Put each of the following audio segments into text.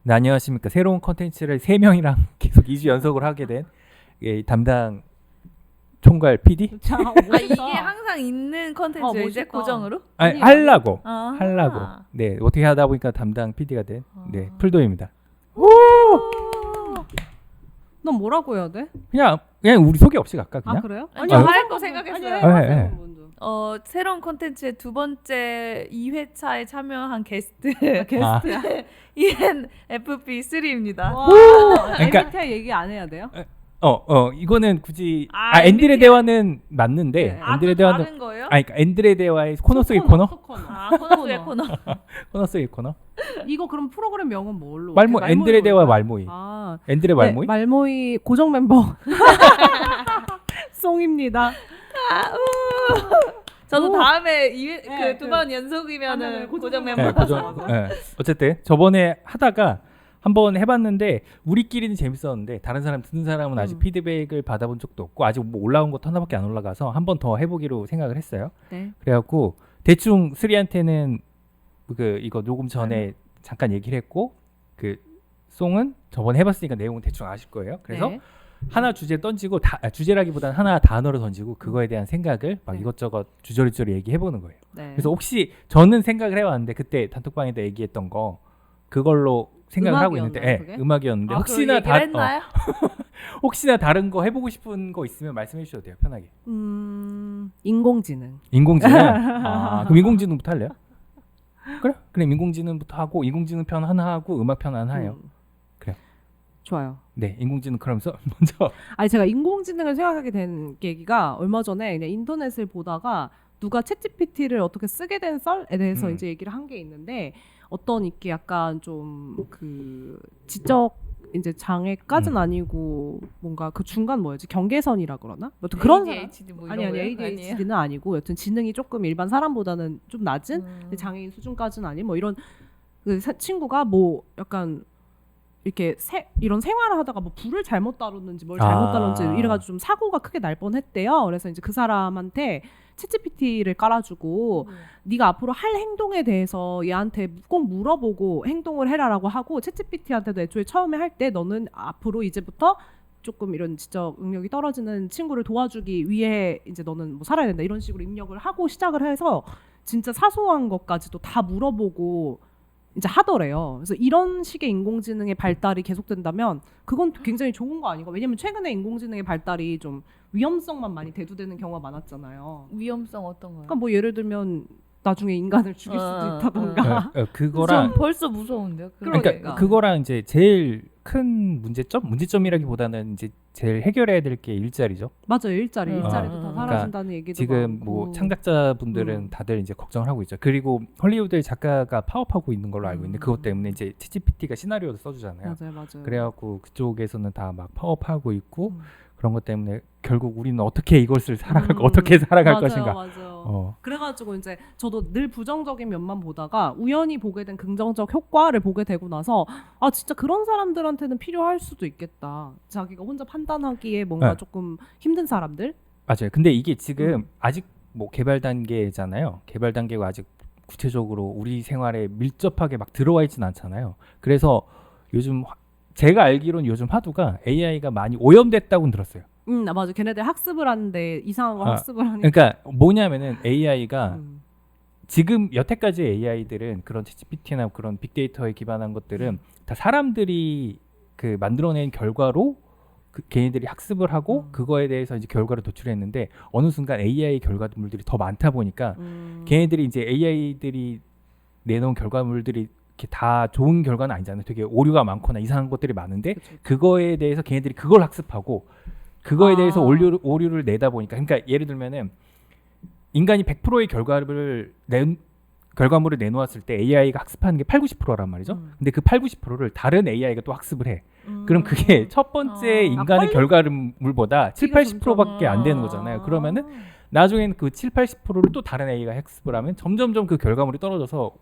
네, 안녕하십니까. 새로운 컨텐츠를 3명이랑 계속 2주 연속으로 하게 된 담당 총괄 PD? 이게 항상 있는 컨텐츠예요, 이제 멋있다. 고정으로? 아니, 하려고. 아. 하려고. 네, 어떻게 하다 보니까 담당 PD가 된 풀도입니다. 넌 뭐라고 해야 돼? 그냥 우리 소개 없이 갈까 그냥? 아 그래요? 아니요, 아니, 할 거 생각했어요. 네. 새로운 콘텐츠의 두 번째 2회차에 참여한 게스트 아, ENFP3입니다. 와, 그러니까- MBTI 얘기 안 해야 돼요? 이거는 굳이 아, 엔들의 MBTI. 대화는 맞는데 네. 엔들의 또 대화는 다른 거예요? 그러니까 엔들의 대화의 코너 속의 코너? 코너 속의 코너. 코너 속의 코너? 이거 그럼 프로그램 명은 뭘로? 말모 이렇게 엔들의 대화 뭘까요? 말모이. 아, 엔들의 네, 말모이? 말모이 고정 멤버 송입니다. 저도 오. 다음에 네, 두 번 연속이면은 하면은 고정 고정 멤버. 네, 고정. 네. 어쨌든 저번에 하다가 한번 해봤는데 우리끼리는 재밌었는데 다른 사람 듣는 사람은 아직 피드백을 받아본 적도 없고 아직 뭐 올라온 것도 하나밖에 안 올라가서 한 번 더 해보기로 생각을 했어요. 네. 그래갖고 대충 쓰리한테는 이거 녹음 전에 잠깐 얘기를 했고 그 송은 저번에 해봤으니까 내용은 대충 아실 거예요. 그래서 네. 하나 주제 던지고 주제라기보다는 하나 단어를 던지고 그거에 대한 생각을 막 네. 이것저것 주저리주저리 얘기해보는 거예요. 네. 그래서 혹시 저는 생각을 해왔는데 그때 단톡방에다 얘기했던 거 그걸로 생각을 하고 있는데 음악이었나요, 그게? 음악이었는데 혹시나 했나요? 혹시나 다른 거 해보고 싶은 거 있으면 말씀해 주셔도 돼요. 편하게. 인공지능. 인공지능. 그럼 인공지능부터 할래요? 그래? 그럼 인공지능부터 하고 인공지능 편 하나 하고 음악 편 하나 해요. 그래요. 좋아요. 네, 인공지능 그러면서 먼저 아니 제가 인공지능을 생각하게 된 계기가 얼마 전에 그냥 인터넷을 보다가 누가 챗GPT를 어떻게 쓰게 된 썰에 대해서 이제 얘기를 한 게 있는데 어떤 이게 약간 좀 그 지적 이제 장애까지는 아니고 뭔가 그 중간 뭐였지 경계선이라 그러나 여튼 그런 사람 ADHD 뭐 아니 이런 거예요? ADHD는 아니고 여튼 지능이 조금 일반 사람보다는 좀 낮은 아니에요? 장애인 수준까지는 아닌 뭐 이런 그 친구가 뭐 약간 이렇게 이런 생활을 하다가 뭐 불을 잘못 다뤘는지 뭘 잘못 다뤘는지 이래가지고 좀 사고가 크게 날 뻔했대요. 그래서 이제 그 사람한테 챗GPT를 깔아주고 네가 앞으로 할 행동에 대해서 얘한테 꼭 물어보고 행동을 해라라고 하고 챗GPT한테도 애초에 처음에 할 때 너는 앞으로 이제부터 조금 이런 지적 능력이 떨어지는 친구를 도와주기 위해 이제 너는 뭐 살아야 된다 이런 식으로 입력을 하고 시작을 해서 진짜 사소한 것까지도 다 물어보고 이제 하더래요. 그래서 이런 식의 인공지능의 발달이 계속된다면 그건 굉장히 좋은 거 아닌가? 왜냐면 최근에 인공지능의 발달이 좀 위험성만 많이 대두되는 경우가 많았잖아요. 위험성 어떤 거요? 그러니까 뭐 예를 들면 나중에 인간을 죽일 수도 있다던가. 그거랑 전 벌써 무서운데요. 그러니까 그거랑 이제 제일 큰 문제점이라기보다는 이제 제일 해결해야 될 게 일자리죠. 맞아요. 일자리도 다 그러니까 사라진다는 얘기도 지금 많고. 뭐 창작자분들은 다들 이제 걱정을 하고 있죠. 그리고 헐리우드 작가가 파업하고 있는 걸로 알고 있는데 그것 때문에 이제 챗GPT가 시나리오도 써주잖아요. 맞아요. 그래갖고 그쪽에서는 다 막 파업하고 있고 그런 것 때문에 결국 우리는 어떻게 이것을 어떻게 살아갈 것인가. 맞아요. 그래가지고 이제 저도 늘 부정적인 면만 보다가 우연히 보게 된 긍정적 효과를 보게 되고 나서 아 진짜 그런 사람들한테는 필요할 수도 있겠다. 자기가 혼자 판단하기에 뭔가 네. 조금 힘든 사람들. 맞아요. 근데 이게 지금 아직 뭐 개발 단계잖아요. 개발 단계가 아직 구체적으로 우리 생활에 밀접하게 막 들어와 있진 않잖아요. 그래서 요즘 제가 알기로는 요즘 하도가 AI가 많이 오염됐다고는 들었어요. 맞아. 걔네들 학습을 하는데 이상한 거 학습을 하니까. 그러니까 뭐냐면은 AI가 지금 여태까지 AI들은 그런 챗GPT나 그런 빅데이터에 기반한 것들은 다 사람들이 그 만들어낸 결과로 걔네들이 학습을 하고 그거에 대해서 이제 결과를 도출했는데 어느 순간 AI 결과물들이 더 많다 보니까 걔네들이 이제 AI들이 내놓은 결과물들이 이렇게 다 좋은 결과는 아니잖아요. 되게 오류가 많거나 이상한 것들이 많은데 그쵸. 그거에 대해서 걔네들이 그걸 학습하고 그거에 대해서 오류를 내다 보니까 그러니까 예를 들면은 인간이 100%의 결과물을 내놓았을 때 AI가 학습하는 게 8, 90%란 말이죠. 근데 그 8, 90%를 다른 AI가 또 학습을 해. 그럼 그게 첫 번째 인간의 결과물보다 7, 80%밖에 안 되는 거잖아요. 그러면은 나중에는 그 7, 80%를 또 다른 AI가 학습을 하면 점점점 그 결과물이 떨어져서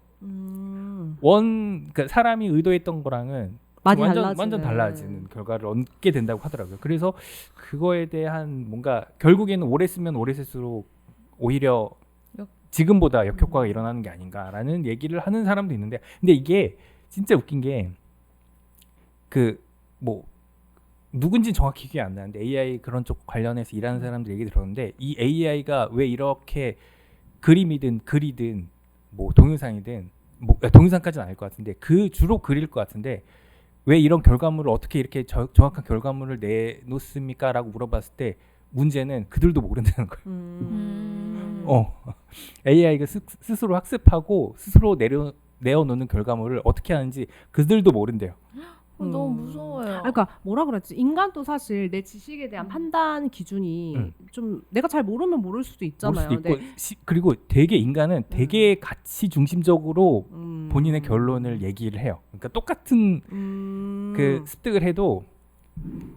그러니까 사람이 의도했던 거랑은 완전 달라지는 결과를 얻게 된다고 하더라고요. 그래서 그거에 대한 뭔가 결국에는 오래 쓰면 오래 쓸수록 오히려 지금보다 역효과가 일어나는 게 아닌가라는 얘기를 하는 사람도 있는데 근데 이게 진짜 웃긴 게 그 뭐 누군지 정확히 기억이 안 나는데 AI 그런 쪽 관련해서 일하는 사람들 얘기 들었는데 이 AI가 왜 이렇게 그림이든 글이든 뭐 동영상이든 뭐 동영상까지는 아닐 것 같은데 그 주로 글일 것 같은데 왜 이런 결과물을 어떻게 이렇게 정확한 결과물을 내놓습니까라고 물어봤을 때 문제는 그들도 모른다는 거예요. AI가 스스로 학습하고 스스로 내어놓는 결과물을 어떻게 하는지 그들도 모른대요. 너무 무서워요. 그러니까 뭐라 그랬지? 인간도 사실 내 지식에 대한 판단 기준이 좀 내가 잘 모르면 모를 수도 있잖아요. 모를 수도 있고 그리고 되게 인간은 되게 가치 중심적으로 본인의 결론을 얘기를 해요. 그러니까 똑같은 그 습득을 해도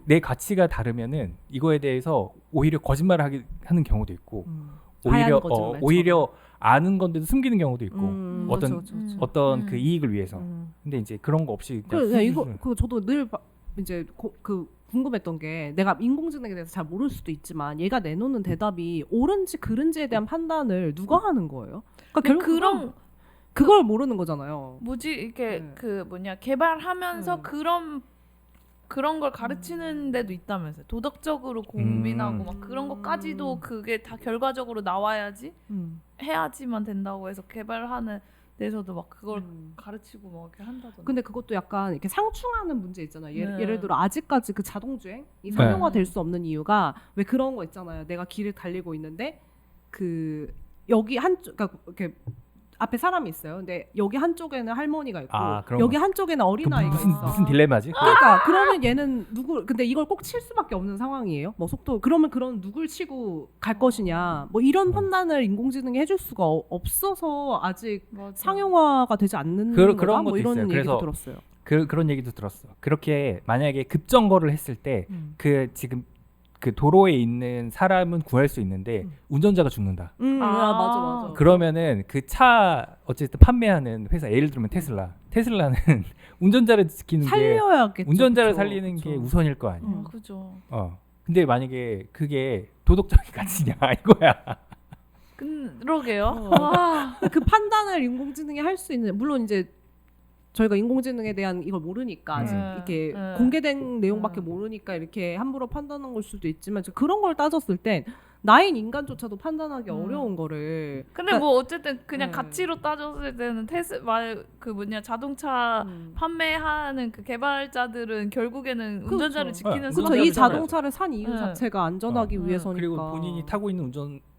내 가치가 다르면은 이거에 대해서 오히려 거짓말을 하는 경우도 있고 오히려 아는 건데도 숨기는 경우도 있고 어떤 그 이익을 위해서. 근데 이제 그런 거 없이 이거 저도 늘 이제 그 궁금했던 게 내가 인공지능에 대해서 잘 모를 수도 있지만 얘가 내놓는 대답이 옳은지 그른지에 대한 판단을 누가 하는 거예요? 그러니까 결국 그걸 모르는 거잖아요. 뭐지 이게 그 뭐냐 개발하면서 그런 걸 가르치는 데도 있다면서요. 도덕적으로 고민하고 막 그런 것까지도 그게 다 결과적으로 나와야지 해야지만 된다고 해서 개발하는 데서도 막 그걸 가르치고 막 이렇게 한다던데. 근데 그것도 약간 이렇게 상충하는 문제 있잖아요. 예를 들어 아직까지 그 자동주행이 상용화될 수 없는 이유가 왜 그런 거 있잖아요. 내가 길을 달리고 있는데 그 여기 한쪽 그러니까 이렇게 앞에 사람이 있어요. 근데 여기 한쪽에는 할머니가 있고 여기 한쪽에는 어린아이가 있어. 무슨 딜레마지? 그러니까 그러면 얘는 근데 이걸 꼭 칠 수밖에 없는 상황이에요. 뭐 속도 그러면 누굴 치고 갈 것이냐. 뭐 이런 판단을 인공지능이 해줄 수가 없어서 아직 상용화가 되지 않는 그런 것도 뭐 이런 있어요. 얘기도 들었어요. 그런 얘기도 들었어. 그렇게 만약에 급정거를 했을 때 그 지금 그 도로에 있는 사람은 구할 수 있는데 운전자가 죽는다. 맞아. 그러면은 그 차 어쨌든 판매하는 회사 예를 들면 테슬라는 운전자를 지키는 살려야겠죠. 운전자를 살리는 게 우선일 거 아니에요. 그죠. 근데 만약에 그게 도덕적인 가치냐 이거야. 그러게요. 그 판단을 인공지능이 할 수 있는 물론 이제 저희가 인공지능에 대한 이걸 모르니까 이렇게 공개된 내용밖에 모르니까 이렇게 함부로 판단한 걸 수도 있지만 그런 걸 따졌을 땐 나인 인간조차도 판단하기 어려운 거를. 근데 뭐 어쨌든 그냥 가치로 따졌을 때는 자동차 판매하는 그 개발자들은 결국에는 운전자를 지키는 수밖에 이 없잖아요. 자동차를 산 이유 자체가 안전하기 위해서니까. 그리고 본인이 타고 있는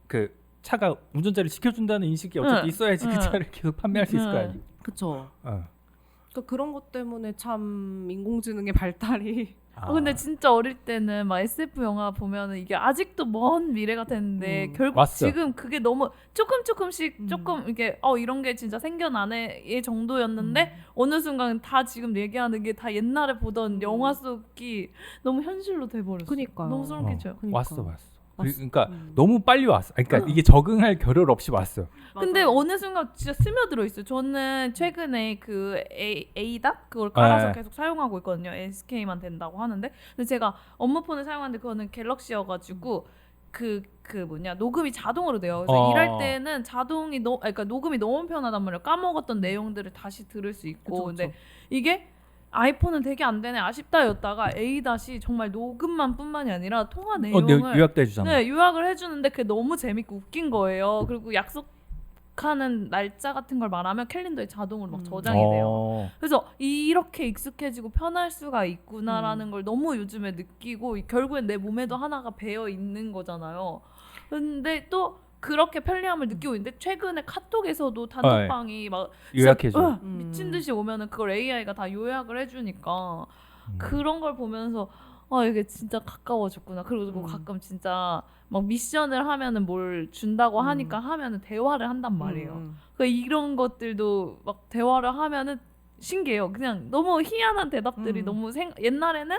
그 차가 운전자를 지켜준다는 인식이 어쨌든 있어야지 그 차를 계속 판매할 수 있을 거 아니에요. 그렇죠. 그러니까 그런 것 때문에 참 인공지능의 발달이. 근데 진짜 어릴 때는 막 SF 영화 보면은 이게 아직도 먼 미래 같았는데 결국 왔어. 지금 그게 너무 조금씩 조금 이게 이런 게 진짜 생겨나네 정도였는데 어느 순간 다 지금 얘기하는 게 다 옛날에 보던 영화 속이 너무 현실로 돼버렸어. 그러니까요. 너무 소름 끼쳐요. 왔어. 그러니까 너무 빨리 왔어. 그러니까 이게 적응할 겨를 없이 왔어. 근데 어느 순간 진짜 스며들어 있어요. 저는 최근에 그 에이다 그걸 깔아서 계속 사용하고 있거든요. SK만 된다고 하는데, 근데 제가 업무폰을 사용하는데 그거는 갤럭시여가지고 그 녹음이 자동으로 돼요. 그래서 일할 때는 그러니까 녹음이 너무 편하단 말이에요. 까먹었던 내용들을 다시 들을 수 있고. 근데 이게 아이폰은 되게 안 되네 아쉽다였다가 A-이 정말 녹음만 뿐만이 아니라 통화 내용을 요약도 해주잖아. 요약을 해주는데 그게 너무 재밌고 웃긴 거예요. 그리고 약속하는 날짜 같은 걸 말하면 캘린더에 자동으로 막 저장이 돼요. 그래서 이렇게 익숙해지고 편할 수가 있구나라는 걸 너무 요즘에 느끼고 결국엔 내 몸에도 하나가 배어 있는 거잖아요. 근데 또 그렇게 편리함을 느끼고 있는데 최근에 카톡에서도 단톡방이 막 요약해줘. 미친 듯이 오면은 그걸 AI가 다 요약을 해주니까 그런 걸 보면서 이게 진짜 가까워졌구나. 그리고 가끔 진짜 막 미션을 하면은 뭘 준다고 하니까 하면은 대화를 한단 말이에요. 그러니까 이런 것들도 막 대화를 하면은 신기해요. 그냥 너무 희한한 대답들이 너무 옛날에는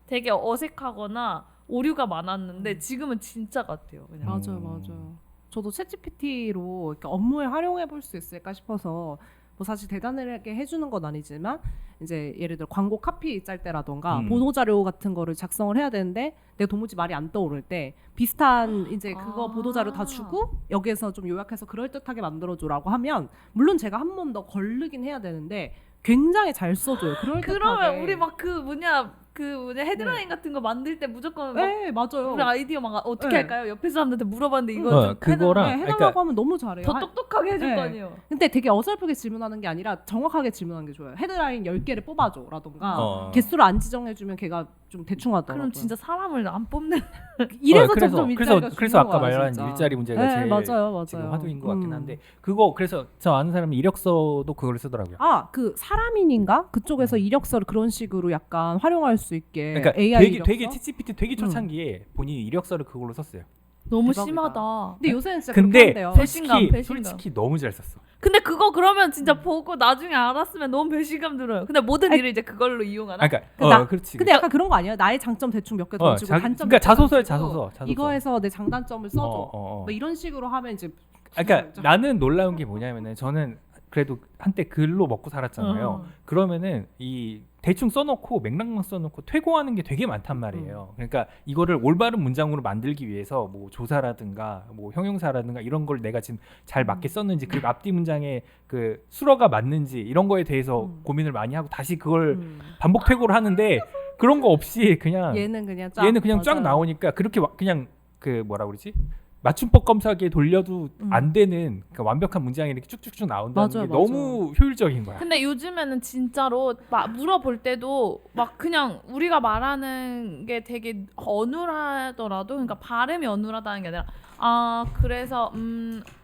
되게 어색하거나 오류가 많았는데 지금은 진짜 같아요. 그냥. 맞아요. 저도 챗GPT로 이렇게 업무에 활용해 볼 수 있을까 싶어서 뭐 사실 대단하게 해주는 건 아니지만 이제 예를 들어 광고 카피 짤 때라던가 보도 자료 같은 거를 작성을 해야 되는데 내가 도무지 말이 안 떠오를 때 비슷한 이제 그거 보도 자료 다 주고 여기에서 좀 요약해서 그럴듯하게 만들어줘라고 하면 물론 제가 한 번 더 걸르긴 해야 되는데 굉장히 잘 써줘요. 그러면 우리 막 그 뭐냐 헤드라인 같은 거 만들 때 무조건 막 네 맞아요. 우리 아이디어 막 어떻게 네. 할까요? 옆에 사람들한테 물어봤는데 이거 좀 그거랑 네, 해달라고 그러니까 하면 너무 잘해요. 더 똑똑하게 해줄 네. 거 아니에요. 근데 되게 어설프게 질문하는 게 아니라 정확하게 질문하는 게 좋아요. 헤드라인 10개를 뽑아줘 라던가 개수를 안 지정해주면 걔가 좀 대충 하더라고요. 그럼 진짜 사람을 안 뽑는 이래서 그래서 점점 일자리가 그래서 아까 줄는 거야, 말한 진짜. 일자리 문제가 네, 제일 맞아요. 지금 화두인 것 같긴 한데 그거 그래서 저 아는 사람이 이력서도 그걸 쓰더라고요. 그 사람인인가 그쪽에서 이력서를 그런 식으로 약간 활용할 수 있게 그러니까 AI 되게 이력서? 되게 ChatGPT 되게 초창기에 본인이 이력서를 그걸로 썼어요. 너무 대박이다. 심하다. 근데 요새는 진짜 근데 그렇게 한대요. 배신감. 솔직히 너무 잘 썼어. 근데 그거 그러면 진짜 보고 나중에 알았으면 너무 배신감 들어요. 근데 모든 일을 이제 그걸로 이용하나? 그러니까 그렇지. 근데 약간 그런 거 아니에요? 나의 장점 대충 몇 개 던지고 단점 그러니까 몇 개 자소서에 던지고 자소서. 이거에서 내 장단점을 써줘. 뭐 이런 식으로 하면 이제 그러니까 나는 놀라운 게 뭐냐면은 저는 그래도 한때 글로 먹고 살았잖아요. 그러면은 이 대충 써놓고 맥락만 써놓고 퇴고하는 게 되게 많단 말이에요. 그러니까 이거를 올바른 문장으로 만들기 위해서 뭐 조사라든가 뭐 형용사라든가 이런 걸 내가 지금 잘 맞게 썼는지 그리고 앞뒤 문장에 그 수어가 맞는지 이런 거에 대해서 고민을 많이 하고 다시 그걸 반복 퇴고를 하는데 그런 거 없이 그냥 얘는 그냥 쫙 나오니까 그렇게 그냥 그 뭐라 그러지? 맞춤법 검사기에 돌려도 안 되는 그러니까 완벽한 문장이 이렇게 쭉쭉쭉 나온다는 게 너무 효율적인 거야. 근데 요즘에는 진짜로 막 물어볼 때도 막 그냥 우리가 말하는 게 되게 어눌하더라도 그러니까 발음이 어눌하다는 게 아니라 그래서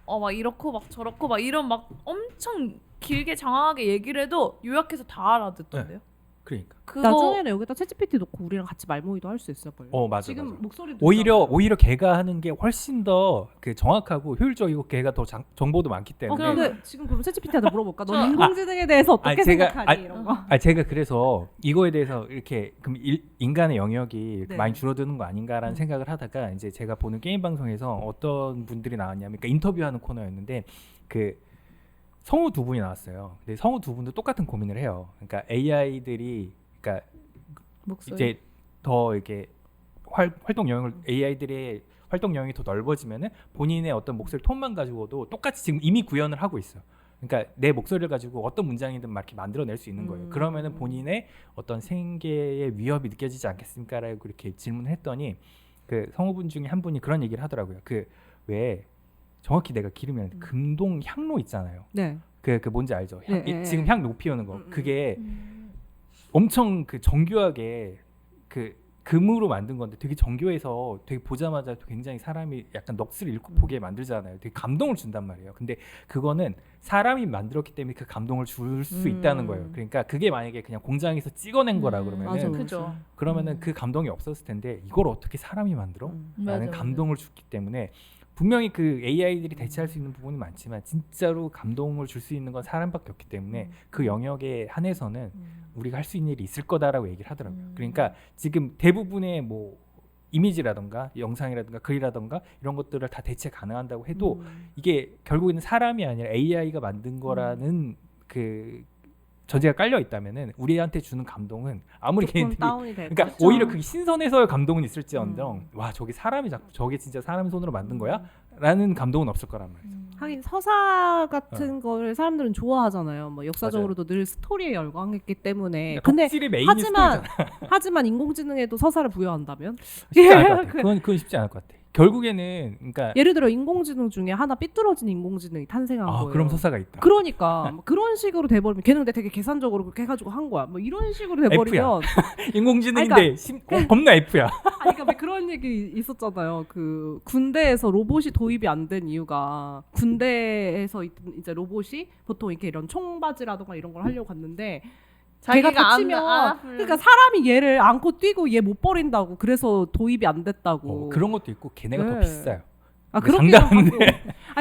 막 이렇고 막 저렇고 막 이런 막 엄청 길게 장황하게 얘기를 해도 요약해서 다 알아듣던데요. 그러니까 나중에는 여기다 챗GPT 놓고 우리랑 같이 말모이도 할 수 있어 보여요. 맞아. 지금 맞아. 목소리도 오히려 걔가 하는 게 훨씬 더 그 정확하고 효율적이고 걔가 더 정보도 많기 때문에. 근데 지금 그럼 챗GPT한테 물어볼까? 넌 인공지능에 대해서 어떻게 생각하니? 이런 거. 제가 그래서 이거에 대해서 이렇게 그럼 인간의 영역이 네. 많이 줄어드는 거 아닌가라는 생각을 하다가 이제 제가 보는 게임 방송에서 어떤 분들이 나왔냐면 그러니까 인터뷰하는 코너였는데 그 성우 두 분이 나왔어요. 근데 성우 두 분도 똑같은 고민을 해요. 그러니까 AI들이 그러니까 목소리. 이제 더 이렇게 활동 영역을 AI들의 활동 영역이 더 넓어지면은 본인의 어떤 목소리 톤만 가지고도 똑같이 지금 이미 구현을 하고 있어. 그러니까 내 목소리를 가지고 어떤 문장이든 막 이렇게 만들어낼 수 있는 거예요. 그러면은 본인의 어떤 생계의 위협이 느껴지지 않겠습니까라고 이렇게 질문을 했더니 그 성우분 중에 한 분이 그런 얘기를 하더라고요. 그 왜 정확히 내가 기르면 금동 향로 있잖아요. 네. 그 뭔지 알죠? 네, 지금 향 높이 오는 거. 그게 엄청 그 정교하게 그 금으로 만든 건데 되게 정교해서 되게 보자마자 굉장히 사람이 약간 넋을 잃고 보게 만들잖아요. 되게 감동을 준단 말이에요. 근데 그거는 사람이 만들었기 때문에 그 감동을 줄 수 있다는 거예요. 그러니까 그게 만약에 그냥 공장에서 찍어낸 거라 그러면은 그죠. 그러면은 그 감동이 없었을 텐데 이걸 어떻게 사람이 만들어? 라는 맞아, 감동을 줬기 때문에 분명히 그 AI들이 대체할 수 있는 부분이 많지만 진짜로 감동을 줄 수 있는 건 사람밖에 없기 때문에 그 영역에 한해서는 우리가 할 수 있는 일이 있을 거다라고 얘기를 하더라고요. 그러니까 지금 대부분의 뭐 이미지라던가 영상이라던가 글이라던가 이런 것들을 다 대체 가능한다고 해도 이게 결국에는 사람이 아니라 AI가 만든 거라는 그 전제가 깔려 있다면은 우리한테 주는 감동은 아무리 걔네들이 다운이 될 그러니까 거죠. 오히려 그 신선해서의 감동은 있을지언정 와 저게 저게 진짜 사람의 손으로 만든 거야? 라는 감동은 없을 거란 말이죠. 하긴 서사 같은 거를 사람들은 좋아하잖아요. 뭐 역사적으로도 늘 스토리에 열광했기 때문에. 근데 덕질의 메인이 하지만 인공지능에도 서사를 부여한다면 쉽지 않을 것 같아. 그건 쉽지 않을 것 같아. 결국에는 그러니까 예를 들어 인공지능 중에 하나 삐뚤어진 인공지능이 탄생한 거예요. 그럼 서사가 있다. 그러니까 뭐 그런 식으로 돼버리면 걔는 근데 되게 계산적으로 그렇게 해가지고 한 거야. 뭐 이런 식으로 돼버리면 인공지능인데 겁나 F야. 아니 그러니까 왜 그런 얘기 있었잖아요. 그 군대에서 로봇이 도입이 안 된 이유가 군대에서 이제 로봇이 보통 이렇게 이런 총바지라던가 이런 걸 하려고 갔는데 걔가 다치면 그러니까 사람이 얘를 안고 뛰고 얘 못 버린다고 그래서 도입이 안 됐다고. 그런 것도 있고 걔네가 더 비싸요. 그렇기도 하고.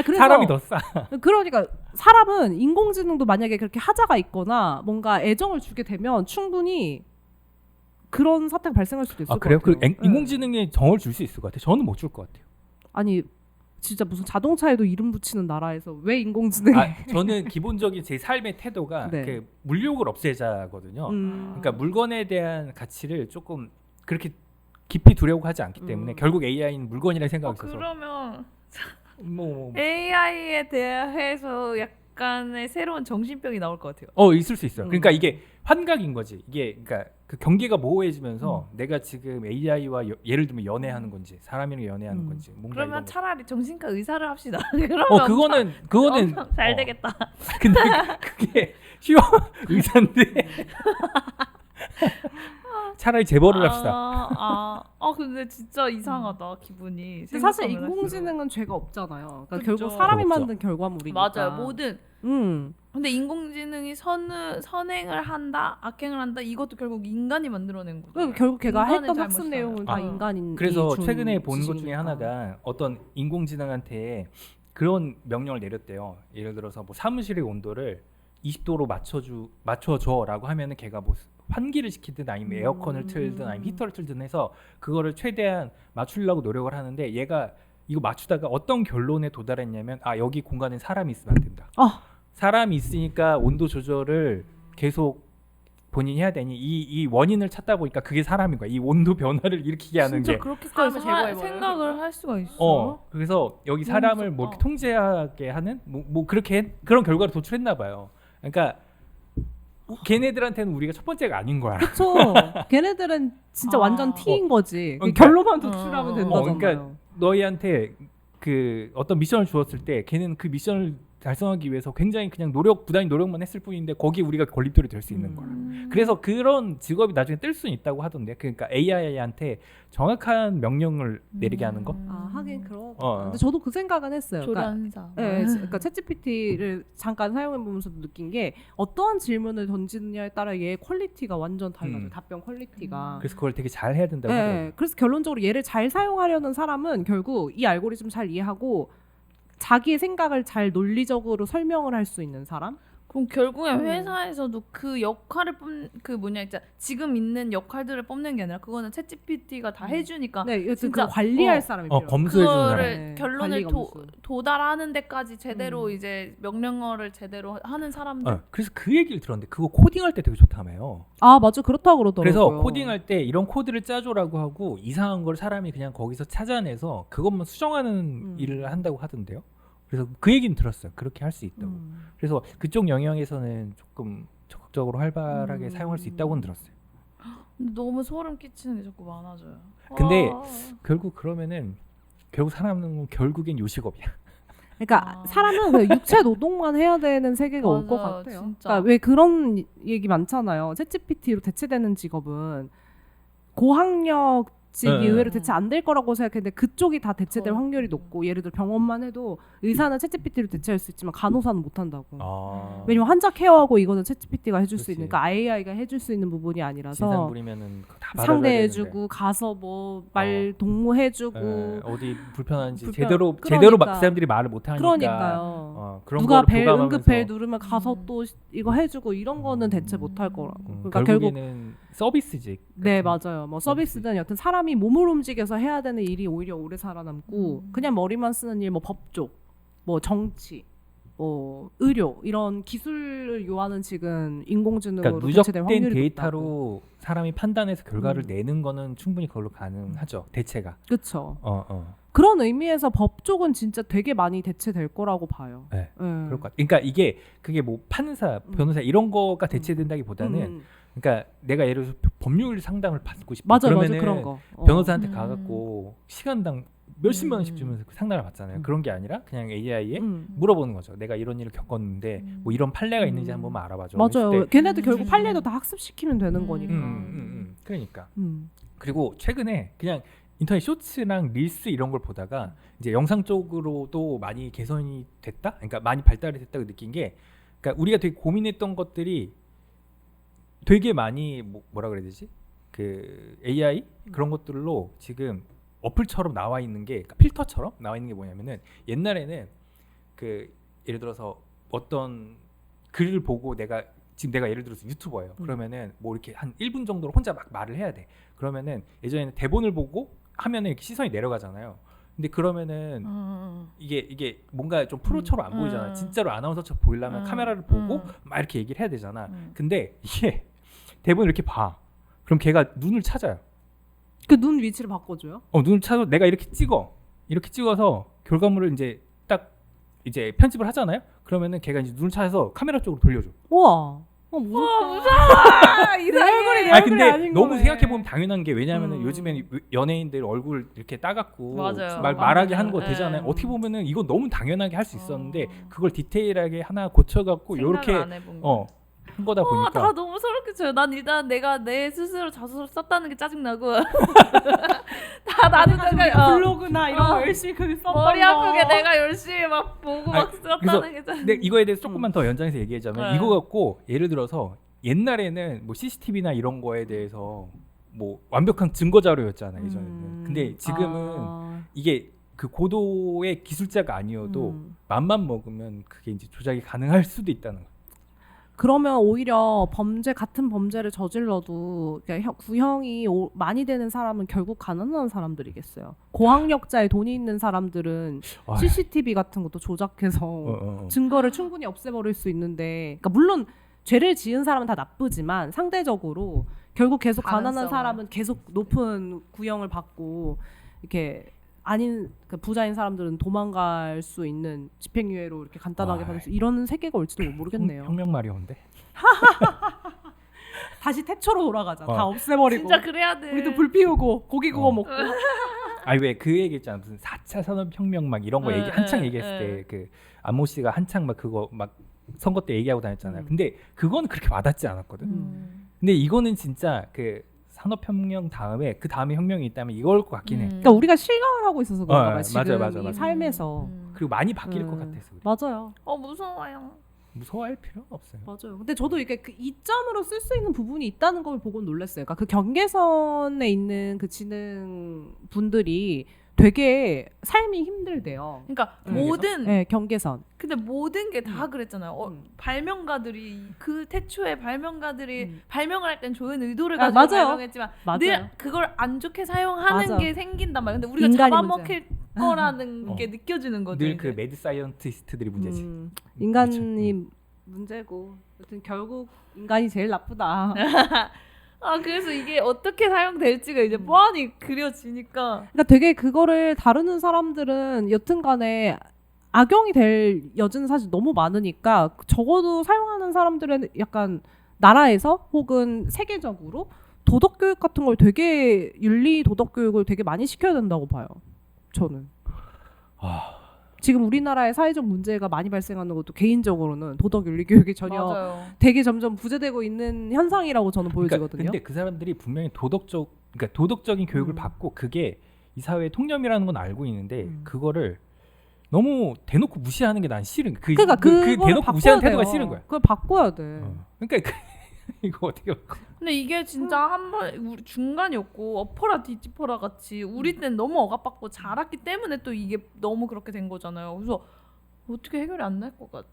그래서 사람이 더 싸. 그러니까 사람은 인공지능도 만약에 그렇게 하자가 있거나 뭔가 애정을 주게 되면 충분히 그런 사태가 발생할 수도 있을 것 그래요? 같아요. 인공지능에 정을 줄 수 있을 것 같아요. 저는 못 줄 것 같아요. 아니 진짜 무슨 자동차에도 이름 붙이는 나라에서 왜 인공지능이? 저는 기본적인 제 삶의 태도가 네. 그 물욕을 없애자거든요. 그러니까 물건에 대한 가치를 조금 그렇게 깊이 두려고 하지 않기 때문에 결국 AI는 물건이라 생각이 있어서. 그러면 뭐 AI에 대해서 약간의 새로운 정신병이 나올 것 같아요. 있을 수 있어요. 그러니까 이게 환각인 거지. 이게 그러니까 그 경계가 모호해지면서 내가 지금 AI와 예를 들면 연애하는 건지 사람이랑 연애하는 건지 뭔가 그러면 이런 거. 차라리 정신과 의사를 합시다. 그러면 그거는 엄청 잘 되겠다. 근데 그게 쉬워 의사인데 차라리 재벌을 합시다. 근데 진짜 이상하다 기분이. 근데 사실 생각하면 할수록. 인공지능은 죄가 없잖아요. 그러니까 그쵸. 결국 사람이 없죠. 만든 결과물이니까. 맞아요. 모든 근데 인공지능이 선행을 한다, 악행을 한다. 이것도 결국 인간이 만들어낸 거죠. 그러니까 결국 걔가 인간의 했던 학습 잘못이잖아요. 내용은 다 인간인. 그래서 최근에 본 것 중에 하나가 어떤 인공지능한테 그런 명령을 내렸대요. 예를 들어서 뭐 사무실의 온도를 20도로 맞춰줘라고 하면은 걔가 뭐 환기를 시키든 아니면 에어컨을 틀든 아니면 히터를 틀든 해서 그거를 최대한 맞추려고 노력을 하는데 얘가 이거 맞추다가 어떤 결론에 도달했냐면 여기 공간에 사람이 있으면 안 된다. 사람이 있으니까 온도 조절을 계속 본인이 해야 되니 이 원인을 찾다 보니까 그게 사람인 거야. 이 온도 변화를 일으키게 하는 진짜 게. 그렇게까지 생각을 할 수가 있어. 그래서 여기 사람을 뭐 이렇게 통제하게 하는 뭐 그렇게 그런 결과를 도출했나 봐요. 그러니까 걔네들한테는 우리가 첫 번째가 아닌 거야. 그렇죠. 걔네들은 진짜 완전 T인 거지. 그러니까, 결론만 도출하면 된다잖아요. 그러니까 너희한테 그 어떤 미션을 주었을 때 걔는 그 미션을 달성하기 위해서 굉장히 그냥 부단히 노력만 했을 뿐인데 거기에 우리가 걸림돌이 될 수 있는 거야. 그래서 그런 직업이 나중에 뜰 수는 있다고 하던데. 그러니까 AI한테 정확한 명령을 내리게 하는 거. 하긴 그렇. 어. 근데 저도 그 생각은 했어요. 조련사. 그러니까 챗GPT를 잠깐 사용해 보면서도 느낀 게 어떠한 질문을 던지느냐에 따라 얘의 퀄리티가 완전 달라요. 답변 퀄리티가. 그래서 그걸 되게 잘 해야 된다고 네, 하더라고요. 그래서 결론적으로 얘를 잘 사용하려는 사람은 결국 이 알고리즘 잘 이해하고 자기의 생각을 잘 논리적으로 설명을 할 수 있는 사람? 그럼 결국에 회사에서도 그 역할을 지금 있는 역할들을 뽑는 게 아니라 그거는 챗GPT가 다 해주니까 네, 여튼 진짜 그 관리할 사람이 필요해요. 검수해주는 사람. 그거를 네, 결론을 관리 검수. 도달하는 데까지 제대로 이제 명령어를 제대로 하는 사람들. 그래서 그 얘기를 들었는데 그거 코딩할 때 되게 좋다며요. 맞아. 그렇다고 그러더라고요. 그래서 코딩할 때 이런 코드를 짜줘라고 하고 이상한 걸 사람이 그냥 거기서 찾아내서 그것만 수정하는 일을 한다고 하던데요. 그래서 그 얘기는 들었어요. 그렇게 할 수 있다고. 그래서 그쪽 영역에서는 조금 적극적으로 활발하게 사용할 수 있다고는 들었어요. 근데 너무 소름 끼치는 게 자꾸 많아져요. 근데 결국 그러면은 사람은 결국엔 요식업이야. 그러니까 사람은 그냥 육체 노동만 해야 되는 세계가 올 것 맞아요, 같아요. 진짜. 그러니까 왜 그런 얘기 많잖아요. 챗GPT로 대체되는 직업은 고학력직이 네. 의외로 대체 안 될 거라고 생각했는데 그쪽이 다 대체될 확률이 높고 예를 들어 병원만 해도 의사는 챗GPT로 대체할 수 있지만 간호사는 못 한다고. 왜냐면 환자 케어하고 이거는 챗GPT가 해줄 수 그렇지. 있으니까 AI가 해줄 수 있는 부분이 아니라서 진상 부리면은 다 상대해주고 가서 뭐 말 동무해주고 어디 불편한지 그러니까. 제대로 그 사람들이 말을 못 하니까. 그러니까요. 그런 누가 거를 벨 교감하면서. 응급벨 누르면 가서 또 이거 해주고 이런 거는 대체 못 할 거라고. 그러니까 결국 결국에는 서비스직. 네 맞아요. 뭐 서비스든 여튼 사람이 몸을 움직여서 해야 되는 일이 오히려 오래 살아남고 그냥 머리만 쓰는 일, 뭐 법조, 뭐 정치, 뭐 의료 이런 기술을 요하는 직은 인공지능으로 그러니까 대체될 누적된 확률이 데이터로 사람이 판단해서 결과를 내는 거는 충분히 그걸로 가능하죠. 대체가. 그렇죠. 어. 그런 의미에서 법 쪽은 진짜 되게 많이 대체될 거라고 봐요. 네. 그럴 것 같아. 그러니까 그게 뭐 판사, 변호사 이런 거가 대체된다기보다는 그러니까 내가 예를 들어서 법률 상담을 받고 싶어. 맞아 그러면은 그런 거. 변호사한테 가갖고 시간당 몇십만 원씩 주면서 상담을 받잖아요. 음. 그런 게 아니라 그냥 AI에 음. 물어보는 거죠. 내가 이런 일을 겪었는데 뭐 이런 판례가 있는지 한 번만 알아봐줘. 맞아요. 했을 때 걔네들 결국 판례도 다 학습시키면 되는 거니까. 그러니까. 음. 그리고 최근에 그냥 인터넷 쇼츠랑 릴스 이런 걸 보다가 이제 영상 쪽으로도 많이 개선이 됐다. 그러니까 많이 발달이 됐다고 느낀 게, 그러니까 우리가 되게 고민했던 것들이 되게 많이 뭐라 그래야 되지? 그 AI 그런 것들로 지금 어플처럼 나와 있는 게, 그러니까 필터처럼 나와 있는 게 뭐냐면은 옛날에는 그 예를 들어서 어떤 글을 보고 내가 예를 들어서 유튜버예요. 그러면은 뭐 이렇게 한 1분 정도로 혼자 막 말을 해야 돼. 그러면은 예전에는 대본을 보고 하면은 이렇게 시선이 내려가잖아요. 근데 그러면은 이게 뭔가 좀 프로처럼 안 보이잖아. 진짜로 아나운서처럼 보이려면 카메라를 보고 막 이렇게 얘기를 해야 되잖아. 근데 이게 대본을 이렇게 봐. 그럼 걔가 눈을 찾아요. 그 눈 위치를 바꿔줘요? 눈을 찾아 내가 이렇게 찍어서 결과물을 이제 딱 이제 편집을 하잖아요. 그러면은 걔가 이제 눈을 찾아서 카메라 쪽으로 돌려줘. 우와. 무서워. 이 내 얼굴이 내 아 얼굴이 근데 아닌 너무 거네. 생각해 보면 당연한 게 왜냐면은 음. 요즘엔 연예인들 얼굴 이렇게 따갖고 맞아요. 말하게 하는 거 네. 되잖아요. 어떻게 보면은 이거 너무 당연하게 할 수 있었는데 어. 그걸 디테일하게 하나 고쳐갖고 생각을 요렇게 안 해본 거. 한 거다 보니까 다 너무 소름 끼쳐요. 난 일단 내가 내 스스로 자소서를 썼다는 게 짜증나고 다 나는 내가 블로그나 이런 거 열심히 글 썼던 머리 거. 아프게 내가 열심히 막 보고 막 썼다는 게 짜증나. 근데 이거에 대해서 조금만 더 연장해서 얘기하자면 네. 이거 갖고 예를 들어서 옛날에는 뭐 CCTV나 이런 거에 대해서 뭐 완벽한 증거 자료였잖아요 예전에는. 근데 지금은 이게 그 고도의 기술자가 아니어도 맘만 먹으면 그게 이제 조작이 가능할 수도 있다는 거. 그러면 오히려 같은 범죄를 저질러도 그러니까 구형이 많이 되는 사람은 결국 가난한 사람들이겠어요. 고학력자에 돈이 있는 사람들은 아휴. CCTV 같은 것도 조작해서 증거를 충분히 없애버릴 수 있는데, 그러니까 물론 죄를 지은 사람은 다 나쁘지만 상대적으로 결국 계속 가난한 가능성을. 사람은 계속 높은 구형을 받고 이렇게 아닌 그 부자인 사람들은 도망갈 수 있는 집행유예로 이렇게 간단하게 받을 수 이런 세계가 올지도 모르겠네요. 혁명 마리오인데. 다시 태초로 돌아가자. 다 없애버리고. 진짜 그래야 돼. 우리도 불 피우고 고기 구워 먹고. 아니 왜 그 얘기 있잖아 무슨 4차 산업혁명 막 이런 거 얘기 한창 얘기했을 때 그 안모 씨가 한창 막 그거 막 선거 때 얘기하고 다녔잖아요. 근데 그건 그렇게 와닿지 않았거든. 근데 이거는 진짜 그 산업혁명 다음에 그 다음에 혁명이 있다면 이걸 것 같긴 해. 그러니까 우리가 실감을 하고 있어서 그런가 봐요. 지금 맞아. 이 삶에서. 그리고 많이 바뀔 것 같아서 그래. 맞아요. 무서워요. 무서워할 필요는 없어요. 맞아요. 근데 저도 이게 그 이점으로 쓸 수 있는 부분이 있다는 걸 보고 놀랐어요. 그러니까 그 경계선에 있는 그 지능 분들이 되게 삶이 힘들대요. 그러니까 경계선? 모든 네, 경계선. 근데 모든 게 다 그랬잖아요. 발명가들이 그 태초에 발명가들이 발명을 할 땐 좋은 의도를 가지고 맞아요. 발명했지만 맞아요. 늘 그걸 안 좋게 사용하는 맞아. 게 생긴단 말이야. 근데 우리가 인간이 잡아먹힐 거라는 게 느껴지는 거죠. 늘 그 이제. 매드 사이언티스트들이 문제지. 인간이 문제고. 여튼 결국 인간이 제일 나쁘다. 그래서 이게 어떻게 사용될지가 이제 뻔히 그려지니까. 그러니까 되게 그거를 다루는 사람들은 여튼간에 악용이 될 여지는 사실 너무 많으니까 적어도 사용하는 사람들은 약간 나라에서 혹은 세계적으로 도덕 교육 같은 걸 되게 윤리 도덕 교육을 되게 많이 시켜야 된다고 봐요. 저는. 지금 우리나라의 사회적 문제가 많이 발생하는 것도 개인적으로는 도덕 윤리 교육이 전혀 맞아요. 되게 점점 부재되고 있는 현상이라고 저는 보여지거든요. 그러니까 근데 그 사람들이 분명히 그러니까 도덕적인 교육을 받고 그게 이 사회의 통념이라는 건 알고 있는데 그거를 너무 대놓고 무시하는 게 난 싫은 거야. 그러니까 그 그걸 대놓고 무시하는 바꿔야 태도가 돼요. 싫은 거야. 그걸 바꿔야 돼. 그러니까 이거 어떻게 근데 이게 진짜 한번 중간이 없고 엎어라 뒤집어라 같이 우리 때는 너무 억압받고 자랐기 때문에 또 이게 너무 그렇게 된 거잖아요. 그래서 어떻게 해결이 안 날 것 같아.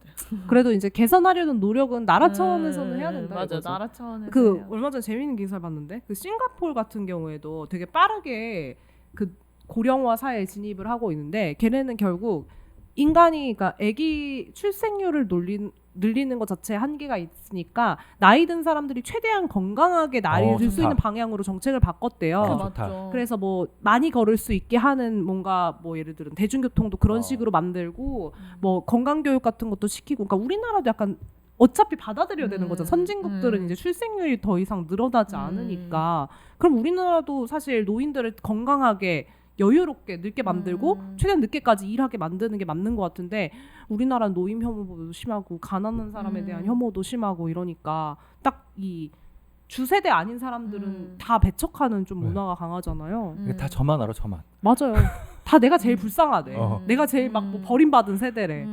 그래도 이제 개선하려는 노력은 나라 차원에서는 해야 된다. 맞아, 이거죠. 나라 차원에서. 그 해야. 얼마 전에 재밌는 기사를 봤는데 그 싱가포르 같은 경우에도 되게 빠르게 그 고령화 사회에 진입을 하고 있는데 걔네는 결국 인간이 그러니까 아기 출생률을 늘리는 것 자체에 한계가 있으니까 나이 든 사람들이 최대한 건강하게 나이를 들 수 좋다. 있는 방향으로 정책을 바꿨대요. 그 좋다. 맞죠. 그래서 뭐 많이 걸을 수 있게 하는 뭔가 뭐 예를 들면 대중교통도 그런 식으로 만들고 뭐 건강교육 같은 것도 시키고 그러니까 우리나라도 약간 어차피 받아들여야 되는 거죠. 선진국들은 이제 출생률이 더 이상 늘어나지 않으니까 그럼 우리나라도 사실 노인들을 건강하게 여유롭게 늙게 만들고 최대한 늦게까지 일하게 만드는 게 맞는 것 같은데 우리나라는 노인 혐오도 심하고 가난한 사람에 대한 혐오도 심하고 이러니까 딱 이 주세대 아닌 사람들은 다 배척하는 좀 문화가 강하잖아요. 다 저만 알아 저만. 맞아요. 다 내가 제일 불쌍하대. 내가 제일 막 뭐 버림받은 세대래.